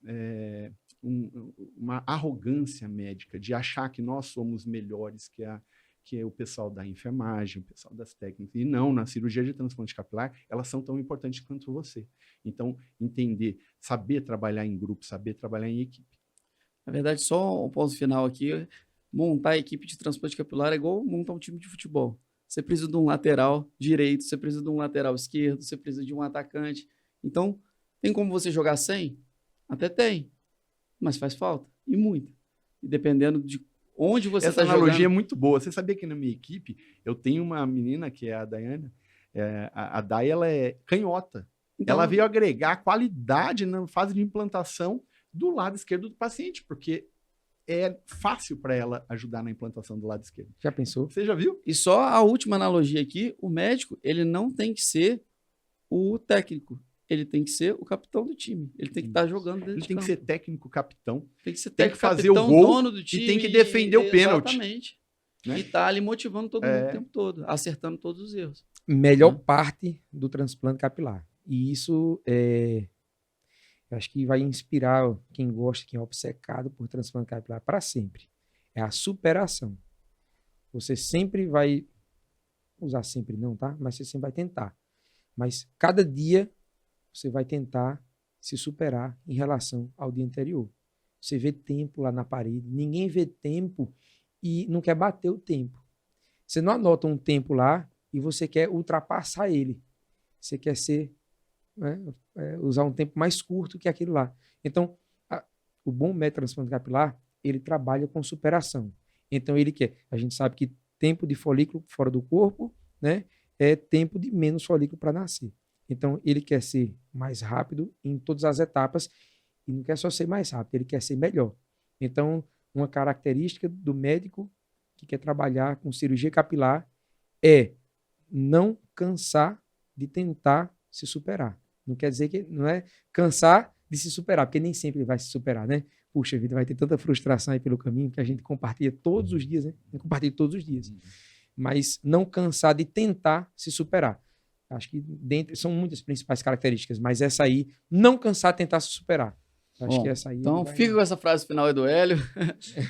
uma arrogância médica de achar que nós somos melhores que é o pessoal da enfermagem, o pessoal das técnicas. E não, na cirurgia de transplante capilar, elas são tão importantes quanto você. Então, entender, saber trabalhar em grupo, saber trabalhar em equipe. Na verdade, só um ponto final aqui, montar a equipe de transplante capilar é igual montar um time de futebol. Você precisa de um lateral direito, você precisa de um lateral esquerdo, você precisa de um atacante. Então, tem como você jogar sem? Até tem, mas faz falta, e muito. E dependendo de onde você está jogando... Essa analogia é muito boa. Você sabia que na minha equipe, eu tenho uma menina, que é a Daiane, a Dai, ela é canhota. Então, ela veio agregar qualidade na fase de implantação do lado esquerdo do paciente, porque é fácil para ela ajudar na implantação do lado esquerdo. Já pensou? Você já viu? E só a última analogia aqui, o médico, ele não tem que ser o técnico, ele tem que ser o capitão do time. Ele tem que estar jogando dentro Ele tem que ser técnico capitão. Tem que ser tem técnico que fazer capitão, o gol dono do time, e tem que defender o pênalti. Exatamente. Né? E tá ali motivando todo mundo o tempo todo, acertando todos os erros. Melhor parte do transplante capilar. E isso eu acho que vai inspirar quem gosta, quem é obcecado por transplante capilar para sempre. É a superação. Você sempre vai usar sempre não, tá? Mas você sempre vai tentar. Mas cada dia você vai tentar se superar em relação ao dia anterior. Você vê tempo lá na parede, ninguém vê tempo e não quer bater o tempo. Você não anota um tempo lá e você quer ultrapassar ele. Você quer usar um tempo mais curto que aquilo lá. Então, o bom médico transplante capilar, ele trabalha com superação. Então, ele quer. A gente sabe que tempo de folículo fora do corpo, né, é tempo de menos folículo para nascer. Então, ele quer ser mais rápido em todas as etapas e não quer só ser mais rápido, ele quer ser melhor. Então, uma característica do médico que quer trabalhar com cirurgia capilar é não cansar de tentar se superar. Não quer dizer que não é cansar de se superar, porque nem sempre ele vai se superar, né? Puxa vida, vai ter tanta frustração aí pelo caminho que a gente compartilha todos os dias, né? Compartilha todos os dias. Mas não cansar de tentar se superar. Acho que são muitas principais características, mas essa aí, não cansar de tentar se superar. Acho que essa aí... Então, fica com essa frase final aí do Hélio.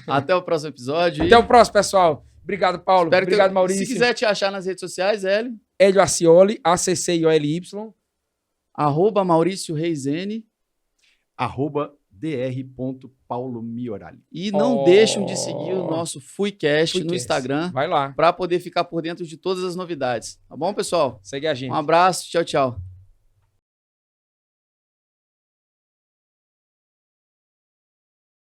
Até o próximo episódio. Até o próximo, pessoal. Obrigado, Paulo. Obrigado, Maurício. Se quiser te achar nas redes sociais, Hélio. Hélio Acioli, ACCIOLY. @Maurício Reis N. @dr.paulomiorali. E não deixem de seguir o nosso FuiCast no Instagram. Vai lá. Para poder ficar por dentro de todas as novidades. Tá bom, pessoal? Segue a gente. Um abraço. Tchau, tchau.